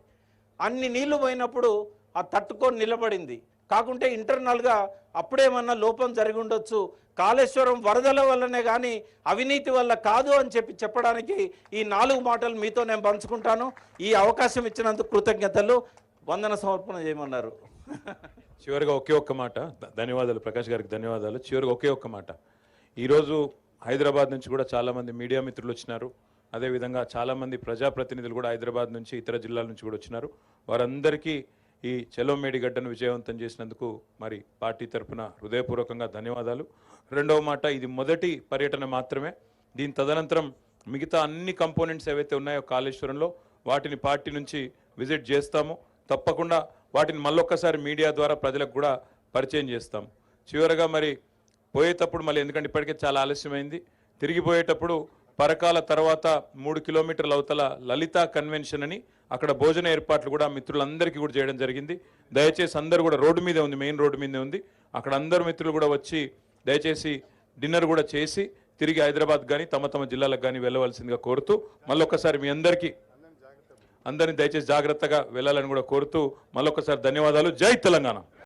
అన్ని నీళ్లు పోయినప్పుడు ఆ తట్టుకొని నిలబడింది. కాకుంటే ఇంటర్నల్గా అప్పుడేమన్నా లోపం జరిగి ఉండొచ్చు. కాళేశ్వరం వరదల వల్లనే కానీ అవినీతి వల్ల కాదు అని చెప్పడానికి ఈ 4 మాటలు మీతో నేను పంచుకుంటాను. ఈ అవకాశం ఇచ్చినందుకు కృతజ్ఞతలు. వందన సమర్పణ చేయమన్నారు. చివరిగా ఒకే ఒక్క మాట. ధన్యవాదాలు ప్రకాష్ గారికి, ధన్యవాదాలు. చివరిగా ఒకే ఒక్క మాట. ఈరోజు హైదరాబాద్ నుంచి కూడా చాలామంది మీడియా మిత్రులు వచ్చినారు. అదేవిధంగా చాలామంది ప్రజాప్రతినిధులు కూడా హైదరాబాద్ నుంచి, ఇతర జిల్లాల నుంచి కూడా వచ్చినారు. వారందరికీ ఈ చలో మేడిగడ్డను విజయవంతం చేసినందుకు మరి పార్టీ తరఫున హృదయపూర్వకంగా ధన్యవాదాలు. రెండవ మాట, ఇది మొదటి పర్యటన మాత్రమే. దీని తదనంతరం మిగతా అన్ని కంపోనెంట్స్ ఏవైతే ఉన్నాయో కాళేశ్వరంలో వాటిని పార్టీ నుంచి విజిట్ చేస్తాము. తప్పకుండా వాటిని మళ్ళొక్కసారి మీడియా ద్వారా ప్రజలకు కూడా పరిచయం చేస్తాం. చివరగా మరి పోయేటప్పుడు మళ్ళీ, ఎందుకంటే ఇప్పటికే చాలా ఆలస్యమైంది, తిరిగిపోయేటప్పుడు పరకాల తర్వాత 3 కిలోమీటర్ల అవతల లలిత కన్వెన్షన్ అని అక్కడ భోజన ఏర్పాట్లు కూడా మిత్రులందరికీ కూడా చేయడం జరిగింది. దయచేసి అందరూ కూడా, రోడ్డు మీదే ఉంది, మెయిన్ రోడ్డు మీదే ఉంది, అక్కడ అందరూ మిత్రులు కూడా వచ్చి దయచేసి డిన్నర్ కూడా చేసి తిరిగి హైదరాబాద్ కానీ తమ జిల్లాలకు కానీ వెళ్ళవలసిందిగా కోరుతూ మళ్ళొక్కసారి మీ అందరికీ అందరినీ దయచేసి జాగ్రత్తగా వెళ్ళాలని కూడా కోరుతూ మళ్ళొకసారి ధన్యవాదాలు. జై తెలంగాణ.